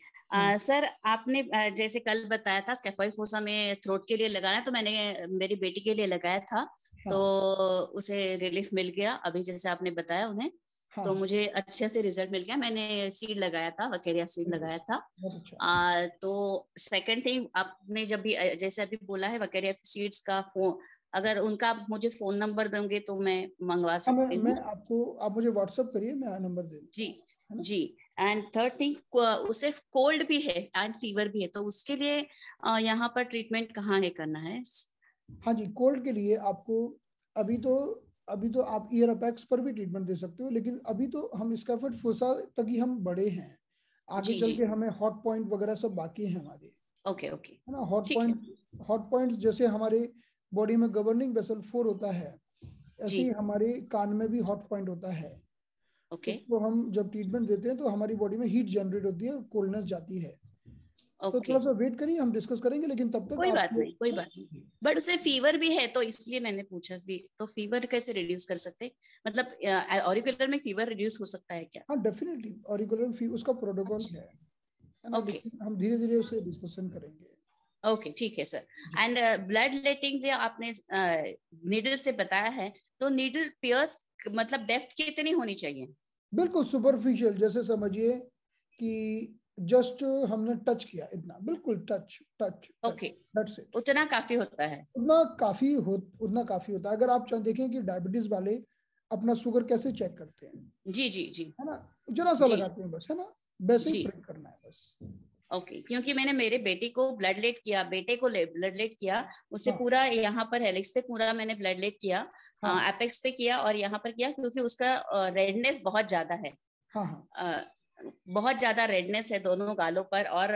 Sir आपने जैसे कल बताया था scaphoid fossa में throat के लिए लगाना, तो मैंने मेरी बेटी के लिए लगाया था. हाँ. तो उसे रिलीफ मिल गया अभी जैसे आपने बताया उन्हें. हाँ. तो मुझे अच्छे से रिजल्ट मिल गया. मैंने सीड लगाया था, वकेरिया सीड लगाया था. तो सेकंड थिंग, आपने जब भी जैसे अभी बोला है वकेरिया सीड्स का फोन, अगर उनका आप मुझे फोन नंबर दोगे तो मैं मंगवा सकती हूँ. मैं आपको, आप मुझे व्हाट्सएप करिए, मैं नंबर दे दूँ. जी. एंड थर्ड थिंग, उसे कोल्ड भी है एंड फीवर भी है, तो उसके लिए यहाँ पर ट्रीटमेंट कहाँ है करना है? हाँ जी, कोल्ड के लिए आपको अभी तो आप ईयर अपेक्स पर भी ट्रीटमेंट दे सकते हो, लेकिन अभी तो हम स्केफॉइड फोसा तक ही हम बड़े हैं. आगे चल के हमें हॉट पॉइंट वगैरह सब बाकी है हमारे. ओके है ना. हॉट पॉइंट जैसे हमारे बॉडी में गवर्निंग वेसल 4 होता है, ऐसे ही हमारे कान में भी हॉट पॉइंट होता है. तो हम जब ट्रीटमेंट देते हैं तो हमारी बॉडी में हीट जनरेट होती है, कोल्डनेस जाती है. तो थोड़ा सा वेट करिए, हम डिस्कस करेंगे, लेकिन तब तक कोई बात नहीं. बट उसे फीवर भी है, तो इसलिए मैंने पूछा. तो फीवर कैसे रिड्यूस कर सकते, मतलब ऑरिकुलर में फीवर रिड्यूस हो सकता है क्या? हाँ, डेफिनेटली ऑरिकुलर फीवर उसका प्रोटोकॉल है. ओके, हम धीरे धीरे उसे डिस्कशन करेंगे. ओके, ठीक है सर. एंड ब्लड लेटिंग जो आपने नीडल से बताया है, तो नीडल पियर्स मतलब डेप्थ कितनी होनी चाहिए? बिल्कुल सुपरफिशियल, जैसे समझिए कि जस्ट हमने टच किया, इतना, बिल्कुल टच. ओके, उतना काफी होता है. उतना काफी होता है. अगर आप देखें कि डायबिटीज वाले अपना शुगर कैसे चेक करते हैं. जी है ना, जरा सा लगाते हैं बस, है ना, वैसे ही प्रिक करना है बस. ओके, क्योंकि मैंने मेरे बेटे को ब्लड लेट किया, ब्लड लेट किया उससे. हाँ. पूरा यहाँ पर हेलिक्स पे पूरा मैंने ब्लड लेट किया. हाँ. एपेक्स पे किया और यहाँ पर किया, क्योंकि उसका रेडनेस बहुत ज्यादा है. हाँ. बहुत ज्यादा रेडनेस है दोनों गालों पर और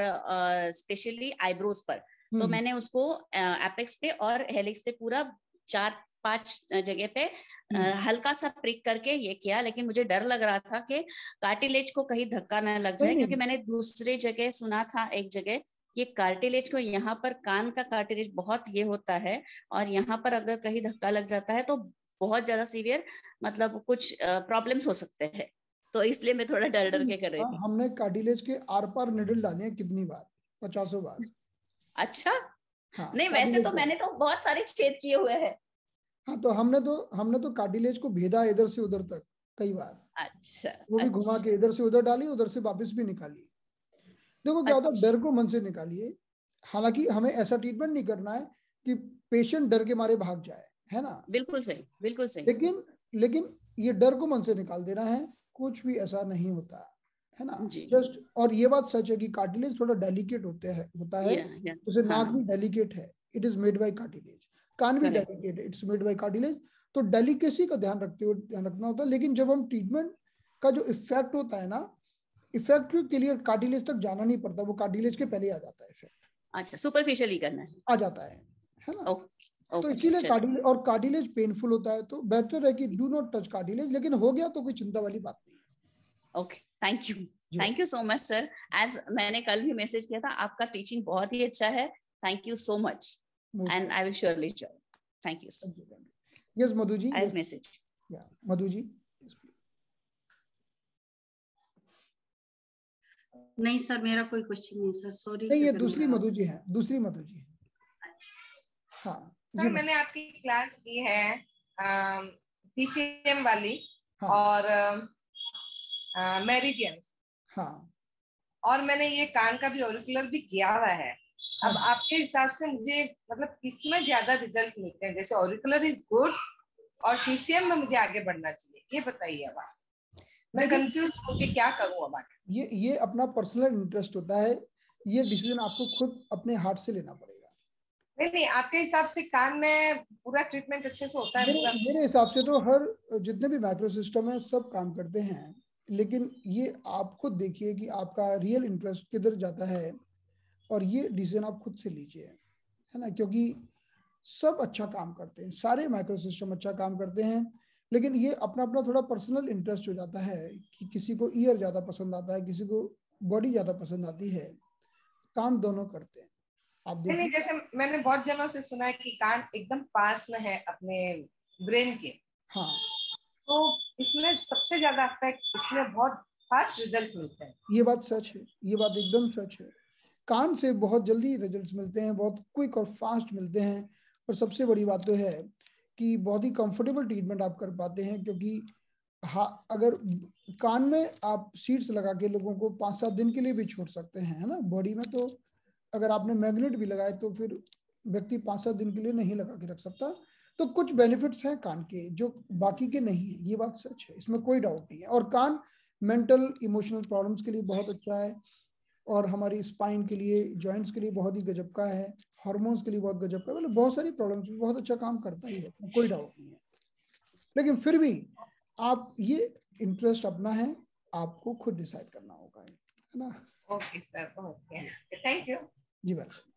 स्पेशली आईब्रोज पर. तो मैंने उसको एपेक्स पे और हेलिक्स पे पूरा 4-5 जगह पे हल्का सा प्रिक करके ये किया. लेकिन मुझे डर लग रहा था कि कार्टिलेज को कहीं धक्का ना लग जाए, क्योंकि मैंने दूसरे जगह सुना था, एक जगह ये कार्टिलेज को, यहाँ पर कान का कार्टिलेज बहुत ये होता है, और यहाँ पर अगर कहीं धक्का लग जाता है तो बहुत ज्यादा सीवियर, मतलब कुछ प्रॉब्लम्स हो सकते हैं. तो इसलिए मैं थोड़ा डर के कर रही थी. हमने कार्टिलेज के आर पार निडल डाले हैं कितनी बार, 50 बार. अच्छा. हाँ, नहीं वैसे तो मैंने तो बहुत सारे छेद किए हुए हैं. हाँ, तो हमने तो कार्टिलेज को भेदा इधर से उधर तक कई बार. अच्छा. वो भी घुमा के इधर से उधर डाली, उधर से वापस भी निकाली. देखो क्या होता है, डर को मन से निकालिए. हालांकि हमें ऐसा ट्रीटमेंट नहीं करना है कि पेशेंट डर के मारे भाग जाए, है ना. बिल्कुल सही. लेकिन ये डर को मन से निकाल देना है. कुछ भी ऐसा नहीं होता है ना. जस्ट, और ये बात सच है कि कार्टिलेज थोड़ा डेलिकेट होता है. जैसे नाक भी डेलिकेट है, it is made by cartilage. कान भी डेलिकेट है, इट्स मेड बाय कार्टिलेज. तो डेलिकेसी का ध्यान रखना होता है. लेकिन जब हम ट्रीटमेंट का जो इफेक्ट होता है ना, इफेक्ट के लिए कार्टिलेज तक जाना नहीं पड़ता, वो कार्टिलेज के पहले आ जाता है इफेक्ट. अच्छा, सुपरफिशियली करना है, आ जाता है ना. तो इसीलिए कार्टिलेज, और कार्टिलेज पेनफुल होता है, तो बेहतर है कि डू नॉट टच कार्टिलेज. लेकिन हो गया तो कोई चिंता वाली बात नहीं है. Okay, thank you so much sir. As मैंने कल भी मैसेज किया था, आपका टीचिंग बहुत ही अच्छा है. Thank you so much and I will surely join. Thank you sir. Yes Madhu ji, I message. या मधु जी. नहीं सर, मेरा कोई क्वेश्चन नहीं सर, सॉरी. नहीं, ये दूसरी मधु जी है. हाँ सर, मैंने आपकी क्लास की है TCM वाली और मेरिडियंस। हाँ। और मैंने ये कान का भी ऑरिकुलर भी किया हुआ है। अब आपके हिसाब से मुझे मतलब किसमें ज्यादा रिजल्ट मिलते हैं? जैसे ऑरिकुलर इज गुड और TCM में मुझे आगे बढ़ना चाहिए, ये बताइए। अब मैं कंफ्यूज हूँ कि क्या करूँ अब आगे। ये अपना पर्सनल इंटरेस्ट होता है, ये डिसीजन आपको खुद अपने हाथ से लेना पड़ेगा। नहीं, आपके हिसाब से कान में पूरा ट्रीटमेंट अच्छे से होता है? मेरे हिसाब से तो हर जितने भी माइक्रो सिस्टम है सब काम करते हैं, लेकिन ये आप खुद देखिए कि आपका रियल इंटरेस्ट किधर जाता है और ये डिसीजन आप खुद से लीजिए, है ना। क्योंकि सब अच्छा काम करते हैं, सारे माइक्रो सिस्टम अच्छा काम करते हैं, लेकिन ये अपना अपना थोड़ा पर्सनल इंटरेस्ट हो जाता है कि किसी को ईयर ज्यादा पसंद आता है, किसी को बॉडी ज्यादा पसंद आती है। काम दोनों करते हैं। आप देखिए, नहीं, जैसे मैंने बहुत जनों से सुना है कि कान एकदम पास में है अपने ब्रेन के। हाँ, तो इसमें सबसे ज्यादा इफेक्ट, इसमें बहुत फास्ट रिजल्ट मिलते हैं। ये बात सच है, ये बात एकदम सच है। कान से बहुत जल्दी रिजल्ट्स मिलते हैं, बहुत क्विक और फास्ट मिलते हैं। और सबसे बड़ी बात तो है कि बहुत ही कंफर्टेबल ट्रीटमेंट आप कर पाते हैं, क्योंकि हाँ, अगर कान में आप सीड्स लगा के लोगों को 5-7 दिन के लिए भी छोड़ सकते हैं, है ना। बॉडी में तो अगर आपने मैग्नेट भी लगाए तो फिर व्यक्ति 5-7 दिन के लिए नहीं लगा के रख सकता। तो कुछ बेनिफिट्स हैं कान के जो बाकी के नहीं है, ये बात सच है, इसमें कोई डाउट नहीं है। और कान मेंटल इमोशनल प्रॉब्लम्स के लिए बहुत अच्छा है, और हमारी स्पाइन के लिए, जॉइंट्स के लिए बहुत ही गजब का है, हार्मोन्स के लिए बहुत गजब का है, मतलब बहुत सारी प्रॉब्लम्स में बहुत अच्छा काम करता ही है, कोई डाउट नहीं है। लेकिन फिर भी आप ये इंटरेस्ट अपना है, आपको खुद डिसाइड करना होगा, है ना। Okay sir, okay, thank you जी। Welcome.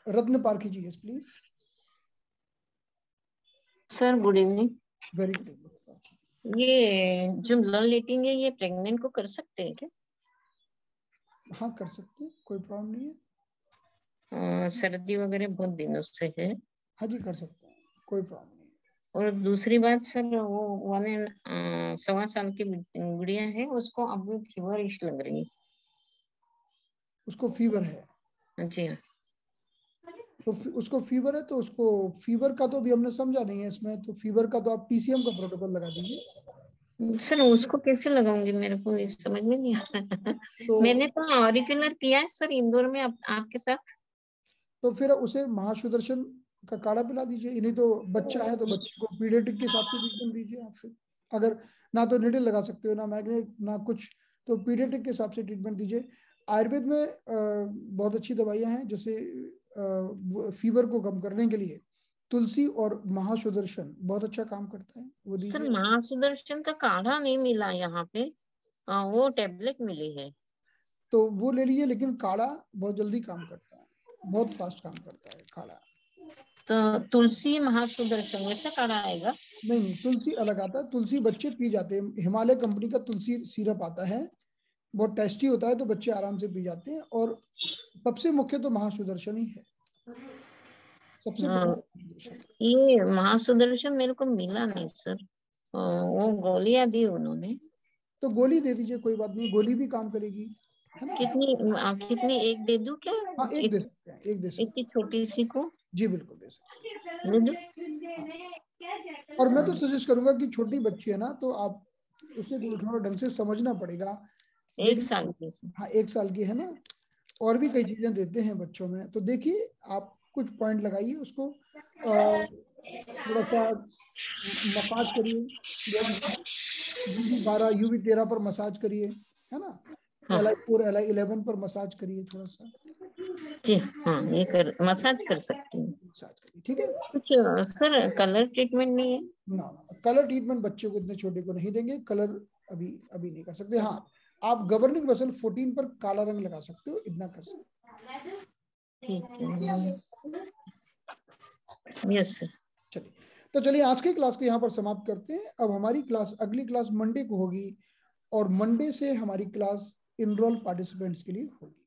Ratna Parkhi ji, yes please. Sir good evening. Very good evening. ये जो ब्लड लेटिंग है, ये प्रेग्नेंट को कर सकते हैं क्या? हाँ, कर सकते हैं, कोई प्रॉब्लम नहीं है। सर्दी वगैरह बहुत दिनों से है। हाँ जी, कर सकते हैं, कोई प्रॉब्लम नहीं। और दूसरी बात सर, वो 1.25 साल की गुड़िया है, उसको अब फीवरिश लग रही है। उसको फीवर है? जी हाँ। तो उसको फीवर है, तो उसको फीवर का तो अभी हमने समझा नहीं है इसमें, तो फीवर का तो आप TCM का प्रोटोकॉल लगा दीजिए। सर उसको कैसे लगाऊंगी, मेरे को समझ में नहीं आ रहा। तो मैंने तो ऑरिकुलर किया है सर इंदौर में आपके साथ। तो फिर उसे महासुदर्शन का काढ़ा पिला दीजिए, नहीं तो बच्चा है तो बच्चे को पीडियाट्रिक के हिसाब से ट्रीटमेंट दीजिए आप। फिर अगर ना तो निडल लगा सकते हो, ना मैग्नेट, ना कुछ, तो पीडियाट्रिक के हिसाब से ट्रीटमेंट दीजिए। आयुर्वेद में बहुत अच्छी दवाइयां हैं, जैसे फीवर को कम करने के लिए तुलसी और महासुदर्शन बहुत अच्छा काम करता है, वो दीजिए। सर महासुदर्शन का काढ़ा नहीं मिला यहाँ पे, वो टैबलेट मिली है, तो वो ले लीजिए। लेकिन काढ़ा बहुत जल्दी काम करता है, बहुत फास्ट काम करता है काढ़ा। तो तुलसी महासुदर्शन वैसा काढ़ा आएगा? नहीं, तुलसी अलग आता है, तुलसी बच्चे पी जाते हैं। हिमालय कंपनी का तुलसी सिरप आता है, बहुत टेस्टी होता है, तो बच्चे आराम से पी जाते हैं। और सबसे मुख्य तो महासुदर्शन ही है, सबसे। ये महासुदर्शन मेरे को मिला नहीं सर, वो गोलियां दी उन्होंने। तो गोली दे दीजिए, कोई बात नहीं, गोली भी काम करेगी, है ना। कितनी एक दे दूं क्या? हाँ, एक दे सकते हैं, एक दे सकते हैं। इतनी छोटी सी को? जी बिल्कुल दे सकते हैं। और मैं तो सजेस्ट करूंगा कि छोटी बच्ची है ना, तो आप उसे थोड़ा ढंग से समझना पड़ेगा। 1 साल की? हाँ, 1 साल की है ना। और भी कई चीजें देते हैं बच्चों में, तो देखिए आप कुछ पॉइंट लगाइए, उसको थोड़ा सा मसाज करिए, UV12 UV13 पर मसाज करिए, है ना। LI4 LI11 पर मसाज करिए थोड़ा सा। जी हाँ, ये मसाज कर सकती हूँ। मसाज करिए, ठीक है। कुछ सर कलर ट्रीटमेंट नहीं है? ना, कलर ट्रीटमेंट बच्चों को इतने छोटे को नहीं देंगे, कलर अभी नहीं कर सकते। हाँ, आप गवर्निंग मसल 14 पर काला रंग लगा सकते हो, इतना कर सकते हो। ठीक है, यस सर। चलिए, तो चलिए आज की क्लास को यहाँ पर समाप्त करते हैं। अब हमारी क्लास, अगली क्लास मंडे को होगी, और मंडे से हमारी क्लास इनरोल पार्टिसिपेंट्स के लिए होगी।